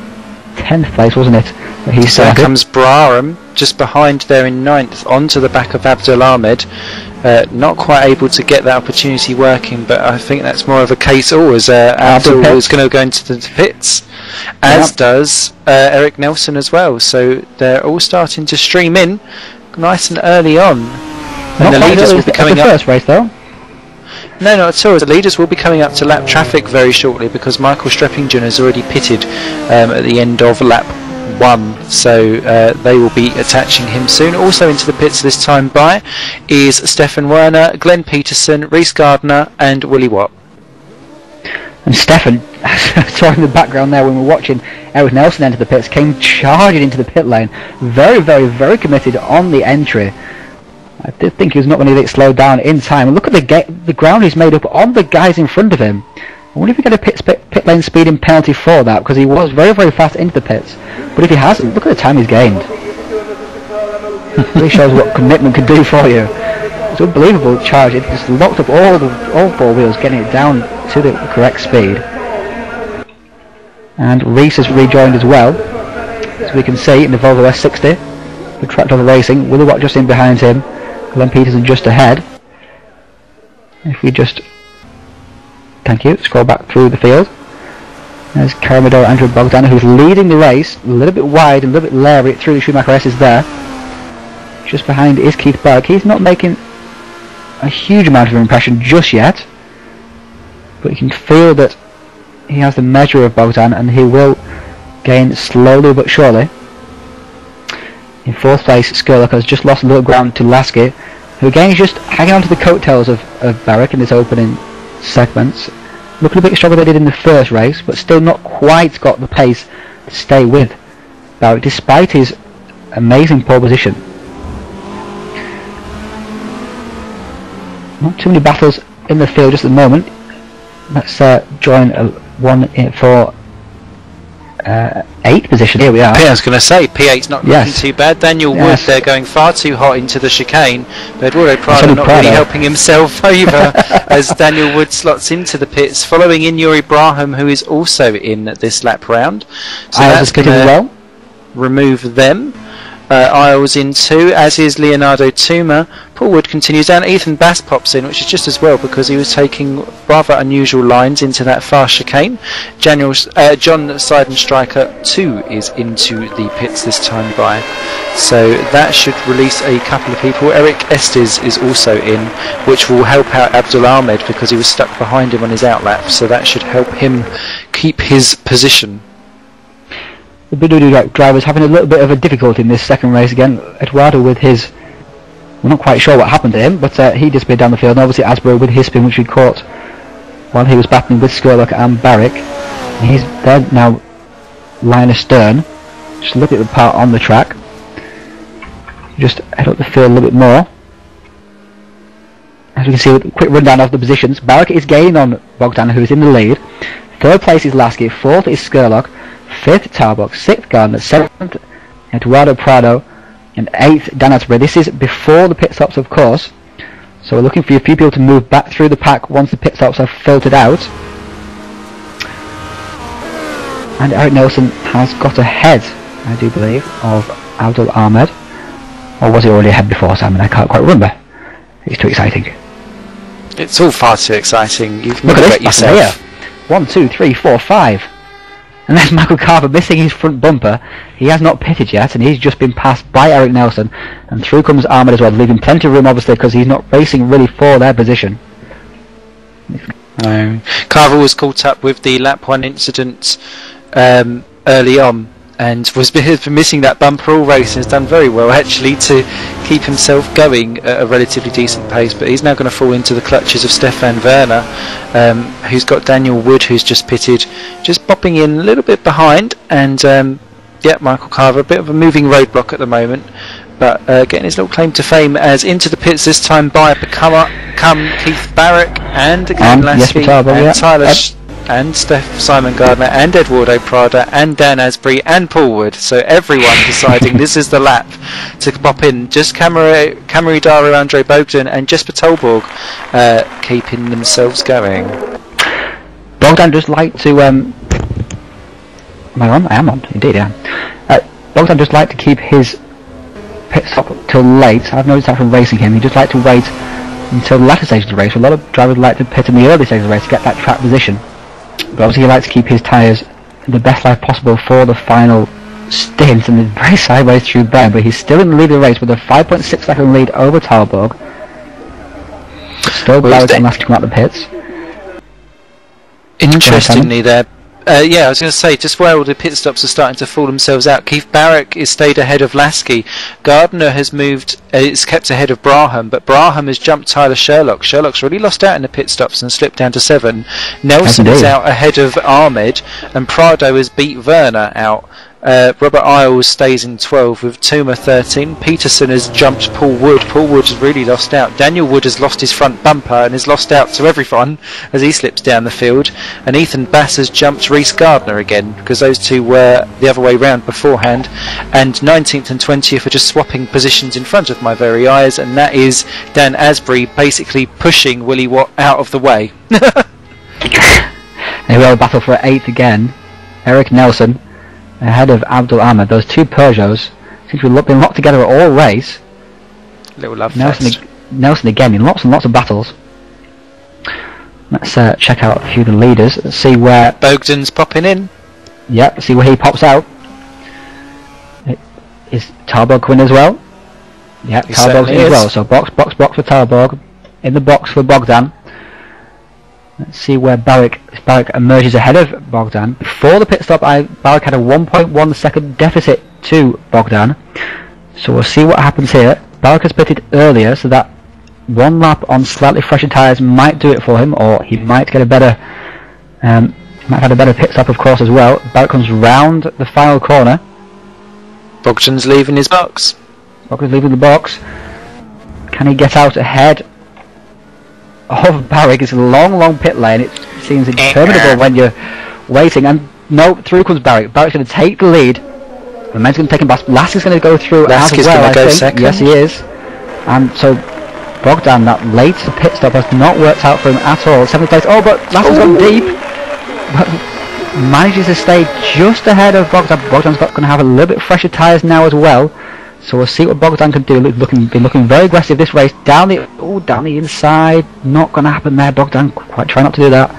10th place, wasn't it? So there comes Braham just behind there in 9th, onto the back of Abdul Ahmed. Not quite able to get that opportunity working, but I think that's more of a case as Abdul is going to go into the pits, as does Eric Nelson as well. So they're all starting to stream in nice and early on. And the leaders will be coming up. First race though. No, not at all. The leaders will be coming up to lap traffic very shortly, because Michael Streppingen has already pitted at the end of lap 1, so they will be attaching him soon. Also into the pits this time by is Stefan Werner, Glenn Peterson, Reece Gardner and Willie Watt. And Stefan, I saw in the background there when we were watching Eric Nelson enter the pits, came charging into the pit lane, very, very, very committed on the entry. I did think he was not going to get slowed down in time. And look at the ground he's made up on the guys in front of him. I wonder if he get a pit lane speeding penalty for that, because he was very, very fast into the pits. But if he hasn't, look at the time he's gained. Really shows what commitment can do for you. It's an unbelievable charge. It just locked up all 4 wheels, getting it down to the correct speed. And Reece has rejoined as well, as we can see in the Volvo S60. The Tractor Racing, Willie Watt just in behind him, Glenn Peterson just ahead. If we just, thank you, scroll back through the field. There's Karamidor Andrew Bogdan, who's leading the race, a little bit wide and a little bit leery through the Schumacher S's there. Just behind is Keith Berg. He's not making a huge amount of impression just yet, but you can feel that he has the measure of Bogdan, and he will gain slowly but surely. In 4th place, Skurlock has just lost a little ground to Lasky, who again is just hanging on to the coattails of Barrick in this opening segments. Looking a bit stronger than they did in the first race, but still not quite got the pace to stay with Barrick, despite his amazing pole position. Not too many battles in the field just at the moment. Let's join one for 8th position. Here we are. I was going to say, P8's not looking too bad. Daniel Wood, they're going far too hot into the chicane, but Eduardo Prado not really helping himself over as Daniel Wood slots into the pits, following in Yuri Braham, who is also in this lap round. So that's going to remove them. Isles in 2, as is Leonardo Tuma. Paul Wood continues down. Ethan Bass pops in, which is just as well because he was taking rather unusual lines into that fast chicane. John Seidenstreicher 2 is into the pits this time by, so that should release a couple of people. Eric Estes is also in, which will help out Abdul Ahmed because he was stuck behind him on his outlap, so that should help him keep his position. The Bududu driver's having a little bit of a difficulty in this second race again. Eduardo with his, we're not quite sure what happened to him, but he disappeared down the field, and obviously Asbury with his spin, which we caught while he was battling with Skurlock and Barrick. And he's there now, line astern. Just look at the part on the track. Just head up the field a little bit more. As we can see, a quick rundown of the positions. Barrick is gaining on Bogdan, who is in the lead. 3rd place is Lasky, 4th is Skurlock, 5th Tarbuck, 6th Gardner, 7th Eduardo Prado, and 8th Dan Asbury. This is before the pit stops, of course, so we're looking for a few people to move back through the pack once the pit stops are filtered out. And Eric Nelson has got ahead, I do believe, of Abdul Ahmed, or was he already ahead before, Simon? I can't quite remember. It's too exciting. It's all far too exciting. You can look at this yourself. 1, 2, 3, 4, 5. And there's Michael Carver missing his front bumper. He has not pitted yet, and he's just been passed by Eric Nelson. And through comes Ahmed as well, leaving plenty of room, obviously, because he's not racing really for their position. Carver was caught up with the lap 1 incident early on, and has been missing that bumper all race, and has done very well actually to keep himself going at a relatively decent pace. But he's now going to fall into the clutches of Stefan Werner, who's got Daniel Wood, who's just pitted, just popping in a little bit behind, and Michael Carver, a bit of a moving roadblock at the moment, but getting his little claim to fame as into the pits this time by come Keith Barrick and again Lasky and Tyler and Simon Gardner and Eduardo Prada and Dan Asbury and Paul Wood, so everyone deciding this is the lap to pop in. Just Camry Dara, Andre Bogdan and Jesper Tolborg keeping themselves going. Bogdan just like to am I on? I am on, indeed I am. Bogdan just like to keep his pit stop till late. I've noticed that from racing him. He just like to wait until the latter stage of the race. A lot of drivers like to pit in the early stage of the race to get that track position. But obviously he likes to keep his tyres in the best life possible for the final stint, and he's very sideways through there, but he's still in the lead of the race with a 5.6 second lead over Talborg. Still Barrett and Lasky come out the pits. Interestingly there, Yeah, I was going to say, just while the pit stops are starting to fall themselves out, Keith Barrick is stayed ahead of Lasky. Gardner has moved, is kept ahead of Braham, but Braham has jumped Tyler Sherlock. Sherlock's really lost out in the pit stops and slipped down to 7. Nelson is out ahead of Ahmed, and Prado has beat Werner out. Robert Isles stays in 12 with Tuma 13. Peterson has jumped Paul Wood. Paul Wood has really lost out. Daniel Wood has lost his front bumper and has lost out to everyone as he slips down the field. And Ethan Bass has jumped Reece Gardner again, because those two were the other way round beforehand. And 19th and 20th are just swapping positions in front of my very eyes, and that is Dan Asbury basically pushing Willie Watt out of the way. They will battle for 8th again. Eric Nelson ahead of Abdul Ahmed. Those two Peugeots seem to have been locked together at all race. Little love Nelson again in lots and lots of battles. Let's check out a few of the leaders. Let's see where Bogdan's popping in. Yep, see where he pops out. Is Tarborg coming as well? Yep, Tarborg's in as well. So box for Tarborg. In the box for Bogdan. Let's see where Barrick emerges ahead of Bogdan. Before the pit stop, Barrick had a 1.1 second deficit to Bogdan. So we'll see what happens here. Barrick has pitted earlier, so that one lap on slightly fresher tyres might do it for him, or he might get a better, might have a better pit stop, of course, as well. Barrick comes round the final corner. Bogdan's leaving his box. Bogdan's leaving the box. Can he get out ahead of Barrick? It's a long pit lane. It seems interminable when you're waiting. And no, through comes Barrick. Barrick's going to take the lead. The men's going to take him back. Lasky's going to go through as well, I think. Second. Yes, he is. And so Bogdan, that late pit stop has not worked out for him at all. 7th place. Oh, but Lasky's gone deep. But manages to stay just ahead of Bogdan. Bogdan's going to have a little bit fresher tyres now as well. So we'll see what Bogdan can do. Been looking very aggressive this race. Down the inside. Not going to happen there. Bogdan quite trying not to do that.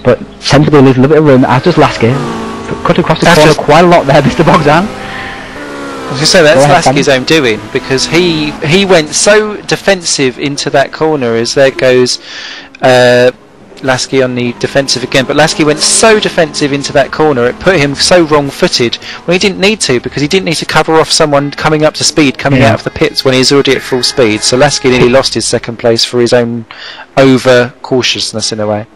But sensibly leaves a little bit of room, as does Lasky. But cut across the corner quite a lot there, Mr. Bogdan. I was going to say, that's Lasky's own doing, because he went so defensive into that corner as there goes Lasky on the defensive again, but Lasky went so defensive into that corner, it put him so wrong-footed when he didn't need to, because he didn't need to cover off someone coming up to speed, coming out of the pits when he's already at full speed. So Lasky nearly lost his 2nd place for his own over-cautiousness in a way.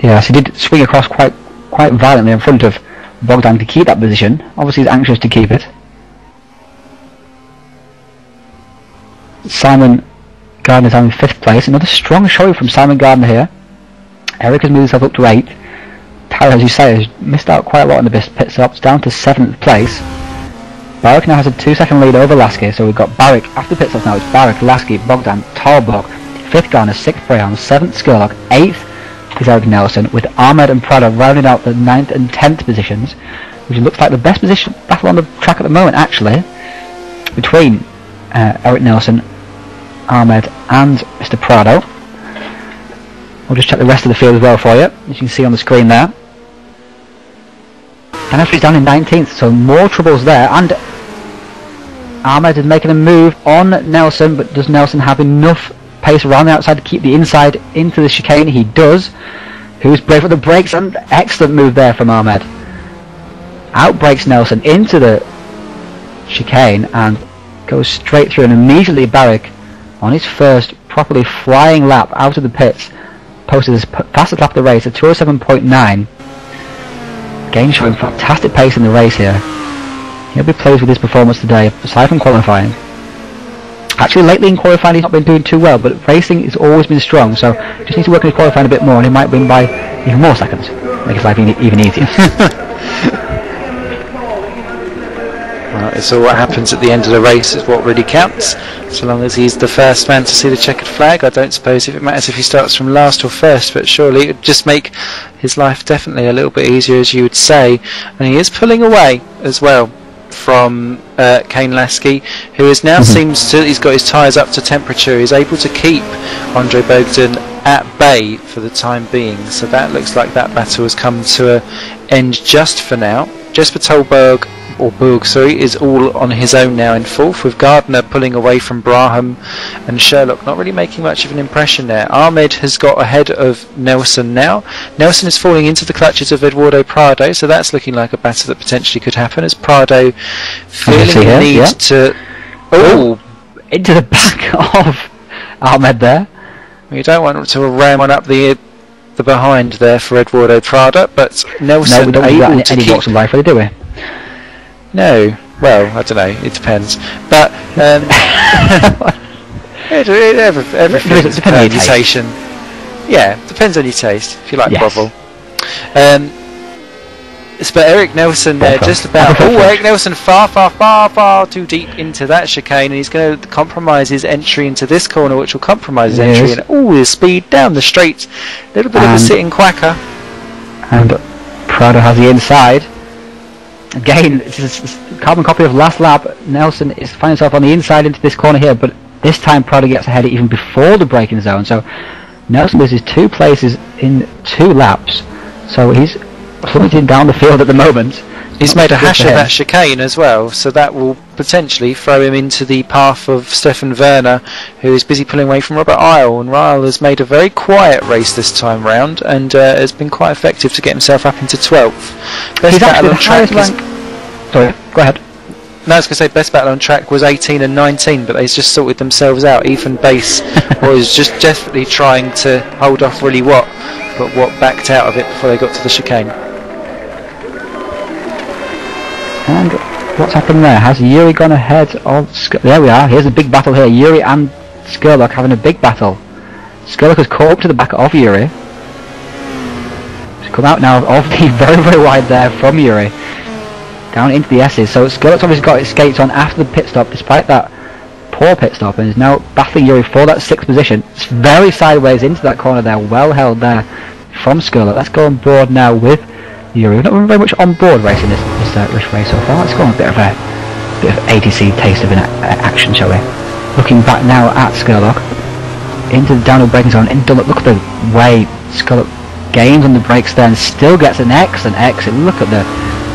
Yes, he did swing across quite violently in front of Bogdan to keep that position. Obviously he's anxious to keep it. Simon Gardner's having 5th place. Another strong showing from Simon Gardner here. Eric has moved himself up to 8th. Tyler, as you say, has missed out quite a lot in the pit stops, down to 7th place. Barrick now has a 2-second lead over Lasky, so we've got Barrick after pit stops now. It's Barrick, Lasky, Bogdan, Tarborg, 5th Gardner, 6th Brown, 7th Skurlock, 8th is Eric Nelson, with Ahmed and Prado rounding out the 9th and 10th positions, which looks like the best position battle on the track at the moment, actually, between Eric Nelson, Ahmed and Mr. Prado. We'll just check the rest of the field as well for you, as you can see on the screen there. Dan Asbury's down in 19th, so more troubles there. And Ahmed is making a move on Nelson, but does Nelson have enough pace around the outside to keep the inside into the chicane? He does. Who's brave at the brakes? And excellent move there from Ahmed. Outbrakes Nelson into the chicane and goes straight through, and immediately Barrick, on his first properly flying lap out of the pits, posted his fastest lap of the race at 207.9. Again showing fantastic pace in the race here. He'll be pleased with his performance today, aside from qualifying. Actually, lately in qualifying he's not been doing too well, but racing has always been strong, so just needs to work on his qualifying a bit more and he might win by even more seconds. Make his life even easier. Well, it's all what happens at the end of the race is what really counts. So long as he's the first man to see the checkered flag, I don't suppose if it matters if he starts from last or first, but surely it would just make his life definitely a little bit easier, as you would say. And he is pulling away as well from Kane Lasky, who is now seems to, he's got his tyres up to temperature. He's able to keep Andre Bogdan at bay for the time being. So that looks like that battle has come to an end just for now. Jesper Tolberg or Burg, sorry, is all on his own now in fourth, with Gardner pulling away from Braham, and Sherlock not really making much of an impression there. Ahmed has got ahead of Nelson now. Nelson is falling into the clutches of Eduardo Prado, so that's looking like a battle that potentially could happen, as Prado feeling the need to... Oh! Into the back of Ahmed there. You don't want to ram one up the behind there for Eduardo Prado, but Nelson we don't able to any keep... walks of life, really, do we? No. Well, I don't know. It depends. But everything is permutation. Yeah, depends on your taste. If you like Bovril. But Eric Nelson there, just about. Oh, Eric Nelson far too deep into that chicane, and he's going to compromise his entry into this corner, which will compromise his entry. And all his speed down the straight, a little bit of a sitting quacker. And Prado has the inside. Again, it's a carbon copy of last lap. Nelson is finding himself on the inside into this corner here, but this time Prado gets ahead even before the braking zone. So Nelson loses 2 places in 2 laps. So he's plummeting down the field at the moment. He's made a hash of that chicane as well, so that will potentially throw him into the path of Stefan Werner, who is busy pulling away from Robert Isle. And Ryle has made a very quiet race this time round, and has been quite effective to get himself up into 12th. Best battle on track Sorry, go ahead. No, I was going to say best battle on track was 18 and 19, but they just sorted themselves out. Ethan Bass was just desperately trying to hold off Willie Watt, but Watt backed out of it before they got to the chicane. And what's happened there? Has Yuri gone ahead of... There we are. Here's a big battle here. Yuri and Skurlock having a big battle. Skurlock has caught up to the back of Yuri. He's come out now of the very wide there from Yuri. Down into the S's. So Skurlock's obviously got his skates on after the pit stop, despite that poor pit stop, and is now battling Yuri for that 6th position. It's very sideways into that corner there. Well held there from Skurlock. Let's go on board now with Yuri. We've not been very much on board racing this race so far. Let's go on a bit of ATC taste of an action, shall we? Looking back now at Skurlock into the downhill braking zone. Look at the way Skurlock gains on the brakes there and still gets an excellent exit. Look at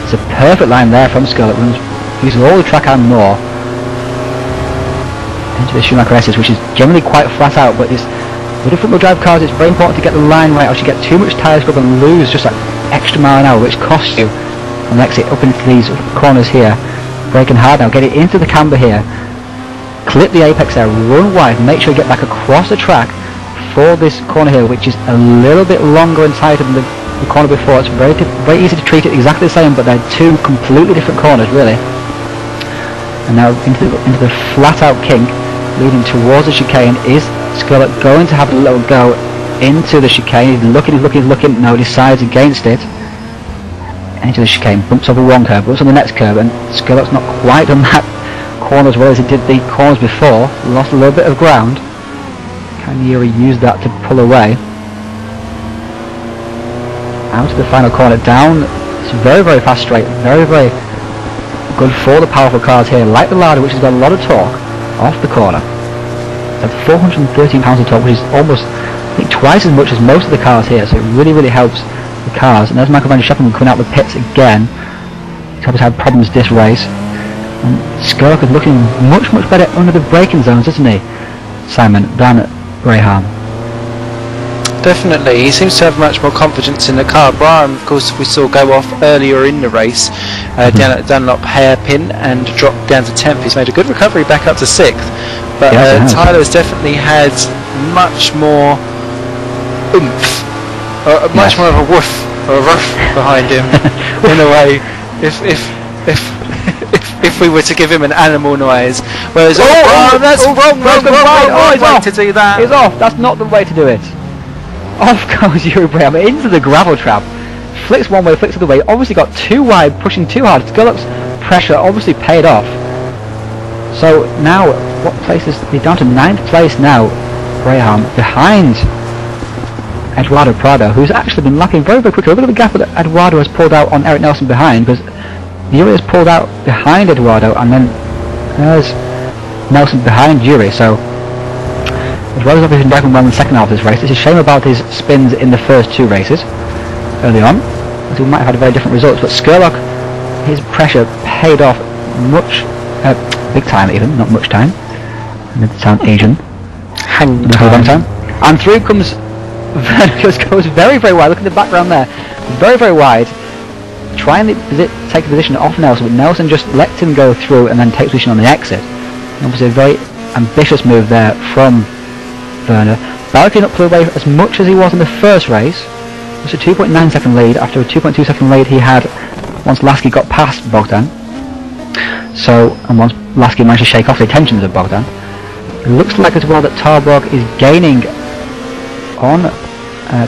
it's a perfect line there from Skurlock. Uses all the track and more into the Schumacher S's, which is generally quite flat out, but with different wheel drive cars it's very important to get the line right, or you get too much tyre scrub and lose just that extra mile an hour, which costs you on the exit up into these corners here. Braking hard now, get it into the camber here, clip the apex there, run wide, make sure you get back across the track for this corner here, which is a little bit longer and tighter than the corner before. It's very easy to treat it exactly the same, but they're 2 completely different corners really. And now into the flat out kink leading towards the chicane. Is Skurlock going to have a little go into the chicane? He's looking, no, decides against it. Into the chicane, bumps over one curve, bumps on the next curve, and Skurlock's not quite on that corner as well as he did the corners before. Lost a little bit of ground. Can Yuri use that to pull away? Out to the final corner, down. It's very fast straight, very good for the powerful cars here, like the Lada, which has got a lot of torque off the corner. It's at 413 pounds of torque, which is almost, I think, twice as much as most of the cars here, so it really helps the cars. And there's Michael van der Schaffen coming out of the pits again. He's obviously had problems this race. And Skurlock is looking much better under the braking zones, isn't he, Simon, than Graham? Definitely, he seems to have much more confidence in the car. Brian, of course, we saw go off earlier in the race down at Dunlop hairpin and dropped down to 10th. He's made a good recovery back up to 6th, but Tyler's definitely had much more oomph, much more of a woof or a ruff behind him. In a way, if we were to give him an animal noise, whereas that's wrong way to do that. He's off. That's not the way to do it. Off goes Yuri Braham into the gravel trap. Flicks one way, flicks the other way. Obviously got too wide, pushing too hard. Skurlock's pressure obviously paid off. So now, what place is he down to? 9th place now. Braham behind Eduardo Prado, who's actually been lapping very quickly. Look at the gap that Eduardo has pulled out on Eric Nelson behind, because Yuri has pulled out behind Eduardo, and then there's Nelson behind Yuri. So Eduardo's obviously been driving well in the second half of this race. It's a shame about his spins in the first 2 races early on, as we might have had very different results. But Skurlock his pressure paid off big time even, not much time. Mid sound Asian. Hang time. And through comes Verna, goes very, very wide. Look at the background there. Very, very wide. Trying to take a position off Nelson, but Nelson just lets him go through and then takes position on the exit. Obviously a very ambitious move there from Verna. Barrick did not pull away as much as he was in the first race. Just a 2.9 second lead. After a 2.2 second lead he had once Lasky got past Bogdan. And once Lasky managed to shake off the attentions of Bogdan. It looks like as well that Tarborg is gaining on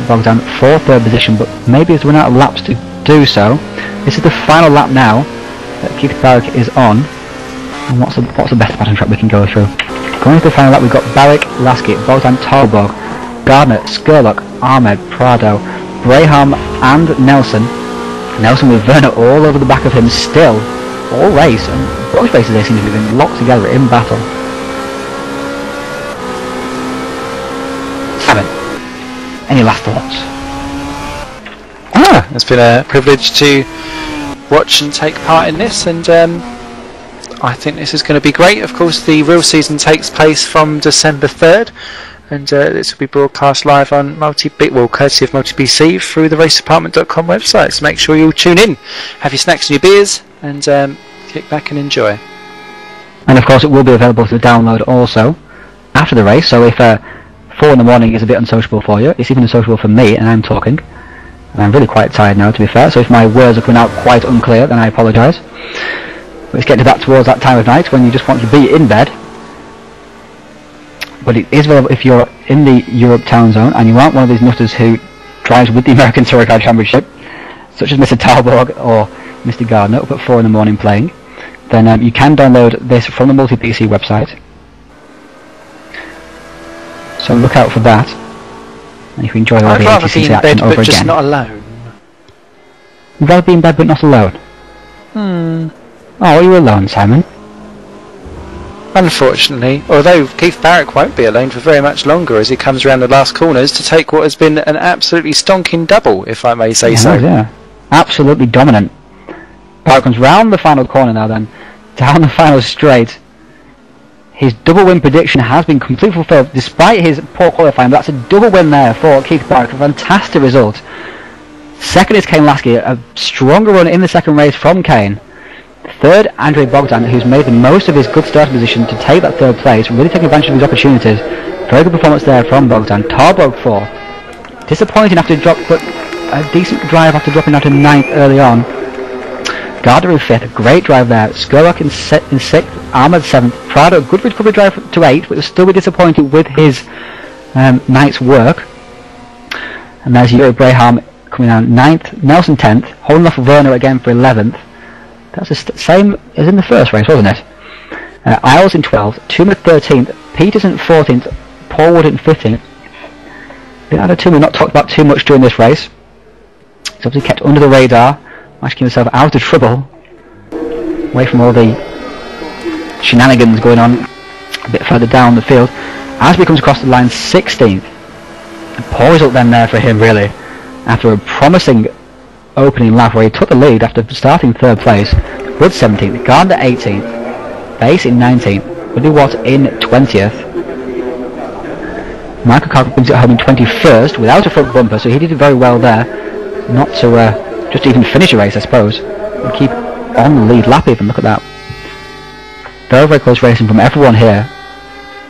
Bogdan for third position, but maybe he's run out of laps to do so. This is the final lap now that Keith Barrick is on. And what's the best pattern track we can go through? Going to the final lap, we've got Barrick, Lasky, Bogdan, Tarborg, Gardner, Skurlock, Ahmed, Prado, Braham and Nelson. Nelson with Verna all over the back of him still, all race, and both races they seem to be locked together in battle. Simon, any last thoughts? It's been a privilege to watch and take part in this, and I think this is going to be great. Of course, the real season takes place from December 3rd, and this will be broadcast live on courtesy of MultiBC through the racedepartment.com website. So make sure you all tune in, have your snacks and your beers, and kick back and enjoy. And of course, it will be available to download also after the race. So if 4 in the morning is a bit unsociable for you, it's even unsociable for me, and I'm talking. And I'm really quite tired now, to be fair, so if my words are coming out quite unclear, then I apologise. But it's getting to that towards that time of night when you just want to be in bed. But it is available if you're in the Europe time zone and you aren't one of these nutters who drives with the American Touring Car Championship, such as Mr. Talborg or Mr. Gardner up at 4 in the morning playing, then you can download this from the MultiPC website. So look out for that. And if you enjoy all the ATCC action over again. Just not alone. You'd rather be in bed but not alone? Oh, are you alone, Simon? Unfortunately, although Keith Barrick won't be alone for very much longer as he comes around the last corners to take what has been an absolutely stonking double, if I may say so. Yeah, absolutely dominant. Barrick comes round the final corner now then, down the final straight. His double win prediction has been completely fulfilled despite his poor qualifying. That's a double win there for Keith Barrick, a fantastic result. Second is Kane Lasky, a stronger run in the second race from Kane. Third, Andrei Bogdan, who's made the most of his good starting position to take that third place, really taking advantage of his opportunities. Very good performance there from Bogdan. Tarborg 4. Disappointing after drop, but a decent drive after dropping out in 9th early on. Gardner in 5th, a great drive there. Skurlock in 6th, Ahmed 7th. Prado, a good recovery drive to 8th, but was still be disappointed with his night's work. And there's Yuri Braham coming down 9th, Nelson 10th, holding off Werner again for 11th. That's the same as in the first race, wasn't it? Isles in 12th, Tuma 13th, Peterson 14th, Paul Wood in 15th. Leonardo Tuma not talked about too much during this race. He's obviously kept under the radar, managed to keep himself out of trouble, away from all the shenanigans going on a bit further down the field. As he comes across the line, 16th. A poor result then there for him, really, after a promising opening lap where he took the lead after starting 3rd place. Wood 17th, Gardner 18th, Bass in 19th, Willie Watt in 20th. Michael Carter brings it home in 21st without a front bumper, so he did very well there, not to just even finish a race, I suppose, and keep on the lead lap even. Look at that. Very, very close racing from everyone here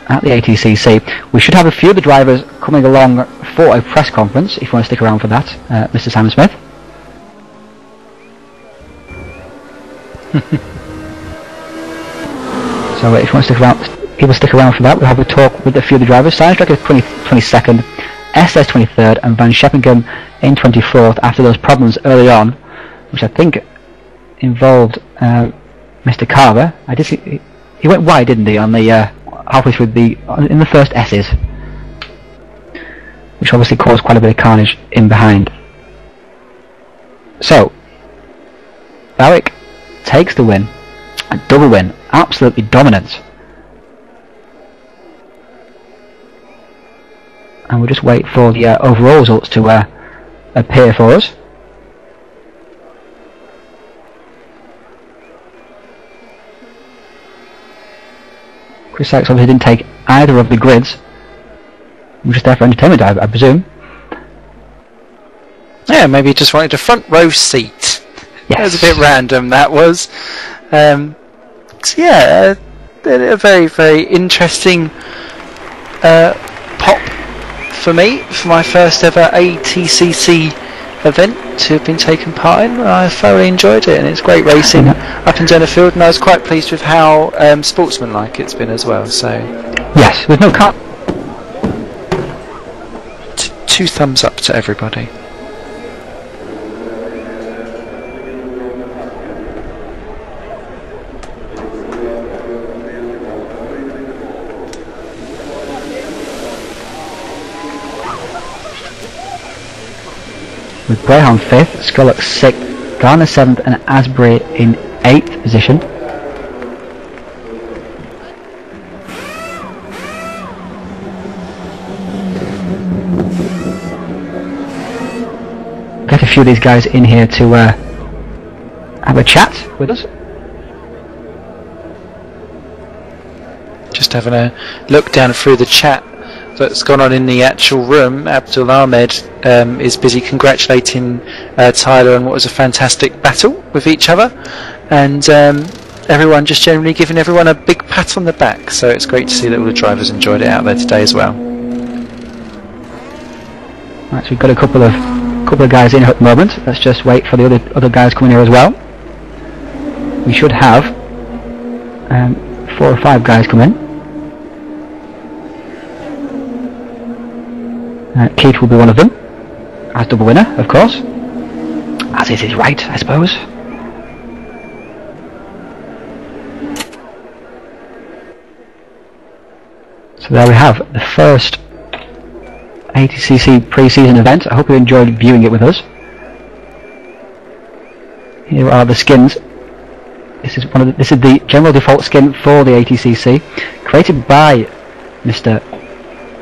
at the ATCC. We should have a few of the drivers coming along for a press conference, if you want to stick around for that, Mr. Simon Smith. So if you want to stick around, people stick around for that. We'll have a talk with a few of the drivers. Science is 22nd, SS 23rd, and Van Scheppingen in 24th after those problems early on, which I think involved Mr. Carver. I did see he went wide, didn't he, on the halfway through in the first S's, which obviously caused quite a bit of carnage in behind. So Barrick takes the win, a double win, absolutely dominant. And we'll just wait for the overall results to appear for us. Chris Sykes obviously didn't take either of the grids. He was just there for entertainment, I presume. Yeah, maybe he just wanted a front row seat. Yes. That was a bit random, that was. So yeah, a very, very interesting pop for me, for my first ever ATCC event to have been taken part in. I thoroughly enjoyed it, and it's great racing up and down the field, and I was quite pleased with how sportsmanlike it's been as well. So yes, with no car. Two thumbs up to everybody. With Greyhound 5th, Scullock 6th, Garner 7th and Asbury in 8th position. Get a few of these guys in here to have a chat with us. Just having a look down through the chat that's gone on in the actual room. Abdul Ahmed is busy congratulating Tyler on what was a fantastic battle with each other, and everyone just generally giving everyone a big pat on the back, so it's great to see that all the drivers enjoyed it out there today as well. Right, so we've got a couple of guys in at the moment. Let's just wait for the other guys coming here as well. We should have 4 or 5 guys come in. Keith will be one of them, as double winner, of course, as is his right, I suppose. So there we have the first ATCC pre-season event. I hope you enjoyed viewing it with us. Here are the skins. This is the general default skin for the ATCC, created by Mr.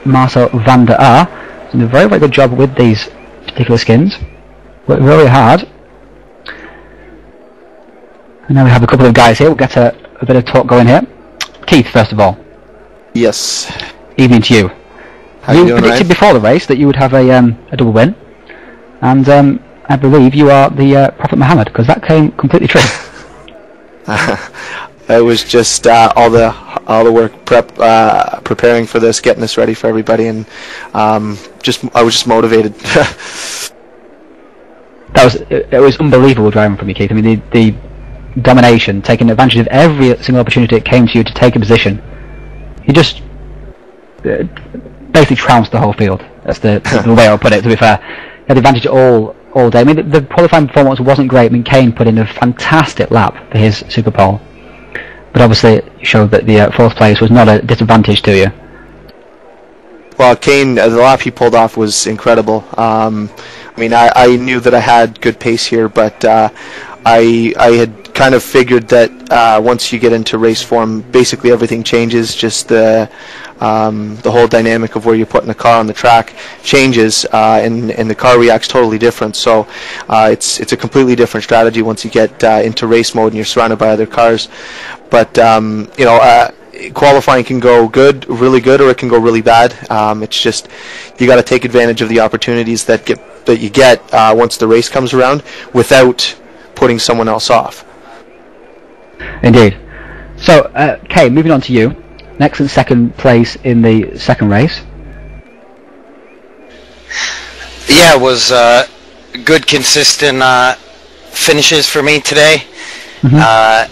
Marcel van der Aar. Done a very, very good job with these particular skins. Worked very hard. And now we have a couple of guys here. We'll get a bit of talk going here. Keith, first of all. Yes. Evening to you. How you doing, predicted Ryan? before the race that you would have a double win, and I believe you are the Prophet Muhammad, because that came completely true. It was just all the work preparing for this, getting this ready for everybody, and I was just motivated. It was unbelievable driving from you, Keith. I mean, the domination, taking advantage of every single opportunity it came to you to take a position. You just basically trounced the whole field. That's the way I would put it, to be fair. You had the advantage all day. I mean, the qualifying performance wasn't great. I mean, Kane put in a fantastic lap for his Super Pole, but obviously it showed that the 4th place was not a disadvantage to you. Well, Kane, the lap he pulled off was incredible. I mean, I knew that I had good pace here, but I had kind of figured that once you get into race form, basically everything changes. Just the whole dynamic of where you're putting the car on the track changes, and the car reacts totally different. So it's a completely different strategy once you get into race mode and you're surrounded by other cars. But you know, qualifying can go good, really good, or it can go really bad. It's just you got to take advantage of the opportunities that you get once the race comes around, without putting someone else off. Indeed. So, Kay, moving on to you. An excellent second place in the second race. Yeah, it was good, consistent finishes for me today. Mm-hmm.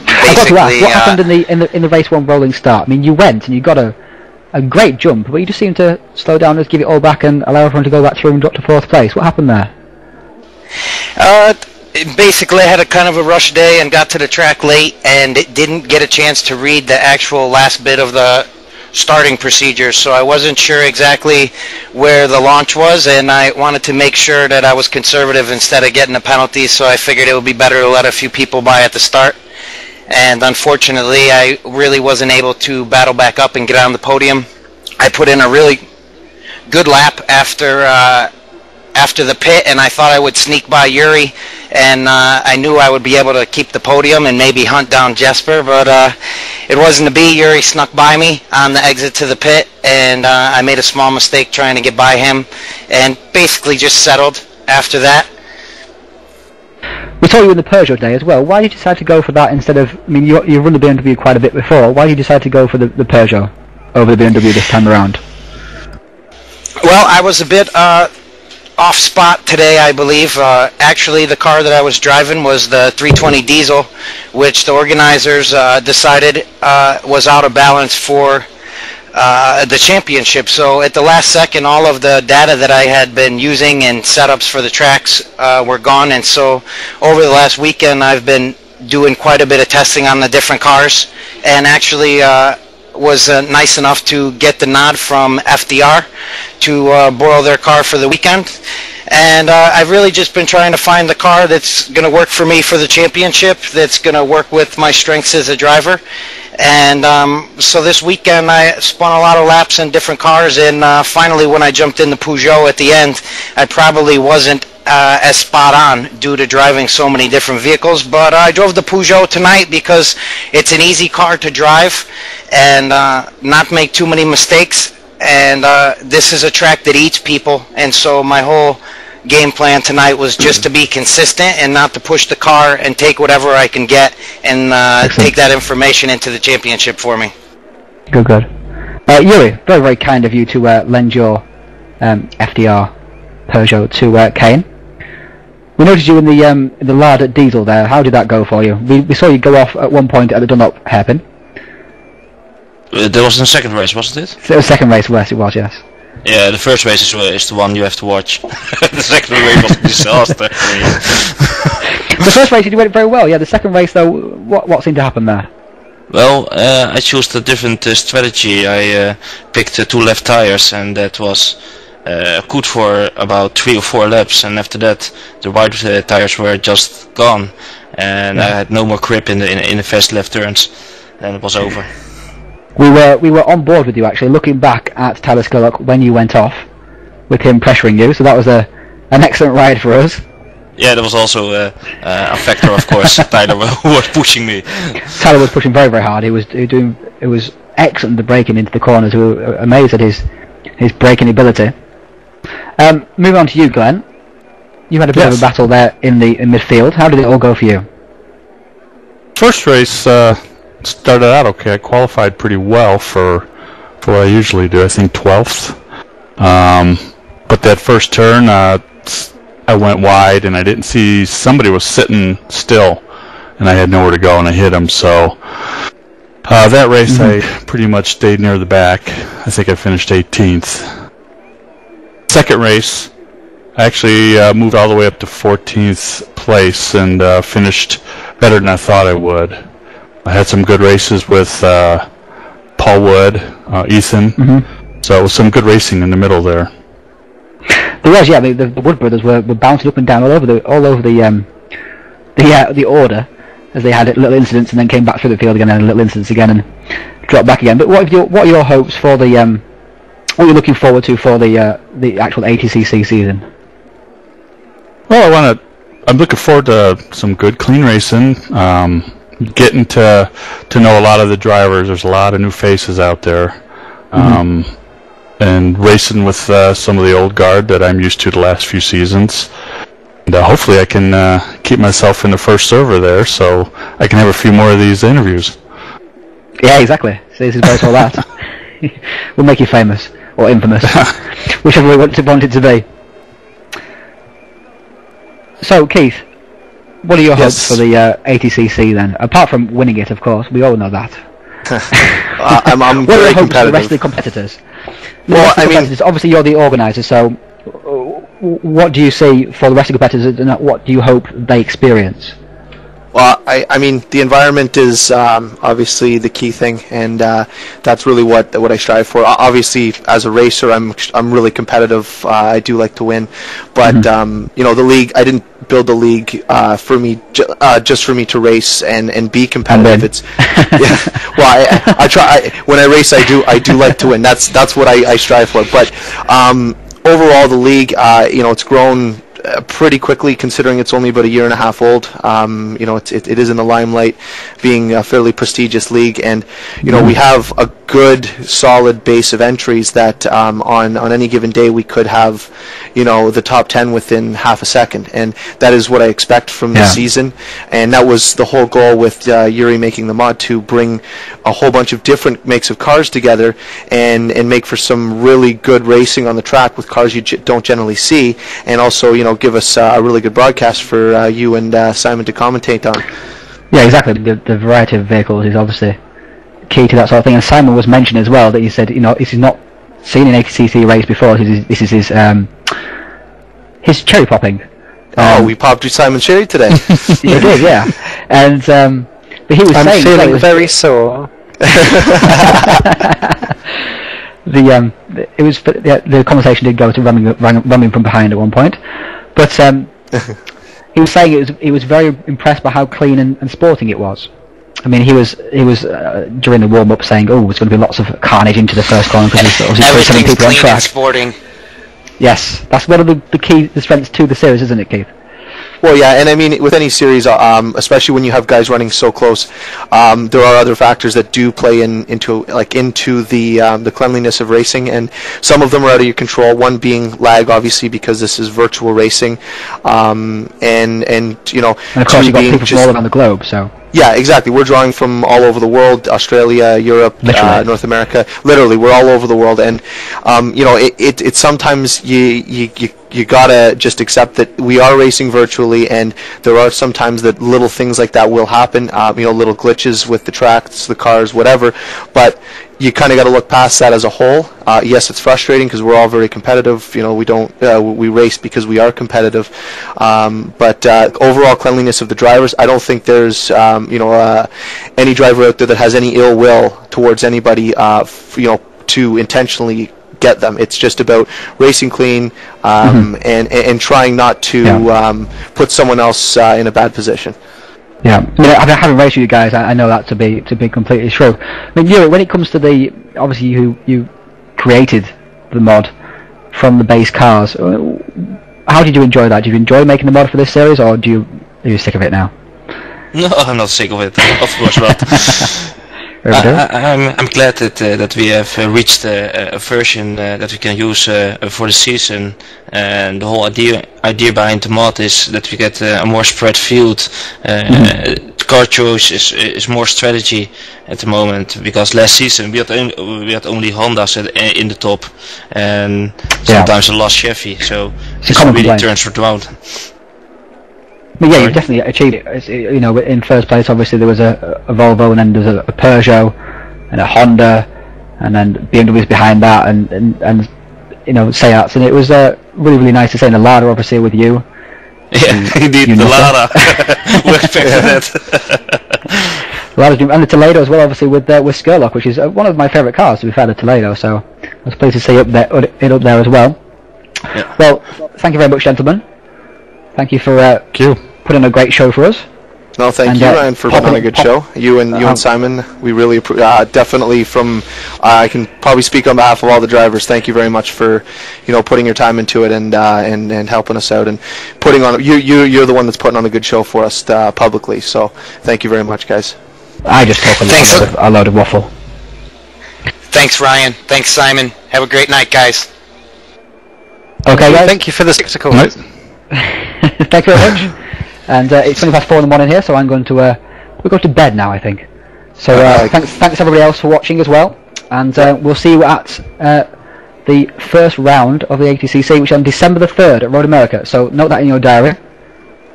Basically, what happened in the race 1 rolling start? I mean, you went and you got a great jump, but you just seemed to slow down, just give it all back, and allow everyone to go back through and drop to 4th place. What happened there? Basically, I had a kind of a rush day and got to the track late, and didn't get a chance to read the actual last bit of the starting procedure, so I wasn't sure exactly where the launch was, and I wanted to make sure that I was conservative instead of getting a penalty, so I figured it would be better to let a few people by at the start. And unfortunately, I really wasn't able to battle back up and get on the podium. I put in a really good lap after after the pit, and I thought I would sneak by Yuri, and I knew I would be able to keep the podium and maybe hunt down Jesper, but it wasn't to be. Yuri snuck by me on the exit to the pit, and I made a small mistake trying to get by him, and basically just settled after that. We saw you in the Peugeot day as well. Why did you decide to go for that instead of, I mean, you've run the BMW quite a bit before. Why did you decide to go for the Peugeot over the BMW this time around? Well, I was a bit off spot today, I believe. Actually, the car that I was driving was the 320 diesel, which the organizers decided was out of balance for the championship. So at the last second, all of the data that I had been using and setups for the tracks were gone. And so over the last weekend, I've been doing quite a bit of testing on the different cars, and actually was nice enough to get the nod from FDR to borrow their car for the weekend. And I've really just been trying to find the car that's going to work for me for the championship, that's going to work with my strengths as a driver. And so this weekend I spun a lot of laps in different cars, and finally when I jumped in the Peugeot at the end, I probably wasn't as spot on due to driving so many different vehicles, but I drove the Peugeot tonight because it's an easy car to drive and not make too many mistakes, and this is a track that eats people, and so my whole game plan tonight was just to be consistent and not to push the car and take whatever I can get and take that information into the championship for me. Good. Yuri, very, very kind of you to lend your FDR Peugeot to Kane. We noticed you in the Lard diesel there. How did that go for you? We saw you go off at one point at the Dunlop hairpin. That was in the second race, wasn't it? So the second race, yes, it was, yes. Yeah, the first race is the one you have to watch. The second race was a disaster. The first race you went very well. Yeah, the second race though, what seemed to happen there? Well, I chose a different strategy. I picked 2 left tires, and that was good for about 3 or 4 laps, and after that the right tires were just gone, and I had no more grip in the fast left turns, and it was over. We were on board with you actually, looking back at Tyler Scullock when you went off, with him pressuring you, so that was an excellent ride for us. Yeah, that was also a factor, of course. Tyler was pushing me. Tyler was pushing very, very hard. It was excellent, the braking into the corners. We were amazed at his braking ability. Moving on to you, Glenn. You had a bit of a battle there in midfield. How did it all go for you? First race started out okay. I qualified pretty well for what I usually do. I think 12th. But that first turn, I went wide, and I didn't see somebody was sitting still, and I had nowhere to go, and I hit him. So that race, I pretty much stayed near the back. I think I finished 18th. Second race, I actually moved all the way up to 14th place and finished better than I thought I would. I had some good races with Paul Wood, Ethan, so it was some good racing in the middle there. There was, yeah. The Wood brothers were bouncing up and down all over the order, as they had little incidents and then came back through the field again and little incidents again and dropped back again. But what are your hopes for the what are you looking forward to for the actual ATCC season? Well, I'm looking forward to some good, clean racing. Getting to know a lot of the drivers. There's a lot of new faces out there. And racing with some of the old guard that I'm used to the last few seasons. And hopefully I can keep myself in the first server there, so I can have a few more of these interviews. Yeah, exactly. So this is where it's all at. We'll make you famous, or infamous, whichever we want it to be. So, Keith, what are your hopes for the ATCC then? Apart from winning it, of course, we all know that. I'm what are very your hopes for competitive. the rest of the competitors? Obviously you're the organiser, so what do you see for the rest of the competitors, and what do you hope they experience? Well, I mean, the environment is obviously the key thing, and that's really what I strive for. Obviously, as a racer, I'm really competitive. I do like to win, but you know, the league. I didn't build the league for me just for me to race and be competitive. It's well, I try. When I race, I do like to win. That's what I strive for. But overall, the league, it's grown pretty quickly, considering it's only about a year and a half old. It is in the limelight, being a fairly prestigious league, and we have a good, solid base of entries that on any given day we could have, the top 10 within half a second, and that is what I expect from the season. And that was the whole goal with Yuri making the mod, to bring a whole bunch of different makes of cars together and make for some really good racing on the track with cars you don't generally see, and also give us a really good broadcast for you and Simon to commentate on. Yeah, exactly. The variety of vehicles is obviously key to that sort of thing. And Simon was mentioning as well that he said, this is not seen an ATCC race before. This is his cherry popping. We popped Simon cherry today. You did, yeah. And but he was saying, I'm feeling very sore. The conversation did go to running from behind at one point, but he was saying he was very impressed by how clean and sporting it was. I mean, he was during the warm up saying, "Oh, there's going to be lots of carnage into the first corner because there's obviously 7 people on track." And sporting. Yes, that's one of the strengths to the series, isn't it, Keith? Well, yeah, and I mean, with any series, especially when you have guys running so close, there are other factors that do play into the cleanliness of racing, and some of them are out of your control. One being lag, obviously, because this is virtual racing, and of course you've got people from all around the globe, so. Yeah, exactly. We're drawing from all over the world: Australia, Europe, North America. Literally, we're all over the world, and it's sometimes you gotta just accept that we are racing virtually, and there are sometimes that little things like that will happen. Little glitches with the tracks, the cars, whatever. But you kind of got to look past that as a whole. Yes, it's frustrating because we're all very competitive. We race because we are competitive. But overall cleanliness of the drivers, I don't think there's any driver out there that has any ill will towards anybody. To intentionally get them. It's just about racing clean and trying not to put someone else in a bad position. Yeah, having raced with you guys, I know that to be completely true. I mean, Yuri, when it comes to obviously you created the mod from the base cars. How did you enjoy that? Did you enjoy making the mod for this series, or are you sick of it now? No, I'm not sick of it. Of course not. I'm glad that we have reached a version that we can use for the season, and the whole idea behind the mod is that we get a more spread field. Car choice is more strategy at the moment, because last season we had only Hondas in the top, and sometimes a last Chevy, so this really turns around. But yeah, you definitely achieved it. In first place, obviously there was a Volvo, and then there's a Peugeot, and a Honda, and then BMW's behind that, and Seats, and it was really nice to see. And the Lada, obviously, with you. Yeah, indeed, the Lada. We expected that. And the Toledo as well, obviously, with Skurlock, which is one of my favourite cars, to be fair, the Toledo. So I was pleased to see it up there as well. Yeah. Well, thank you very much, gentlemen. Thank you for putting on a great show for us. No, thank you, Ryan, for putting on a good show. You and Simon, we really definitely I can probably speak on behalf of all the drivers. Thank you very much for putting your time into it and helping us out and putting on. You're the one that's putting on a good show for us publicly. So thank you very much, guys. I just talk a load of waffle. Thanks, Ryan. Thanks, Simon. Have a great night, guys. Okay, guys. Thank you for the spectacle. Thank you very much. And it's 4 in the morning here, so I'm going to we'll go to bed now, I think. So thanks everybody else for watching as well, and we'll see you at the first round of the ATCC, which is on December the 3rd at Road America. So note that in your diary.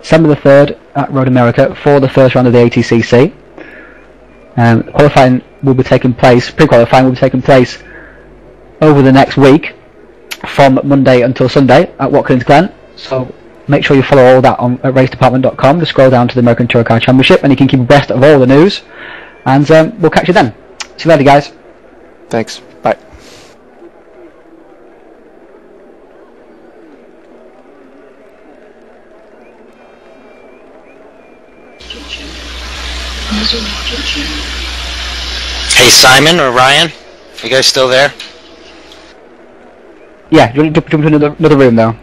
December the 3rd at Road America for the first round of the ATCC. Qualifying will be taking place. Pre-qualifying will be taking place over the next week, from Monday until Sunday at Watkins Glen. So make sure you follow all that at racedepartment.com. Just scroll down to the American Touring Car Championship, and you can keep abreast of all the news. And we'll catch you then. See you later, guys. Thanks. Bye. Hey, Simon or Ryan, you guys still there? Yeah, do you want to jump into another room though?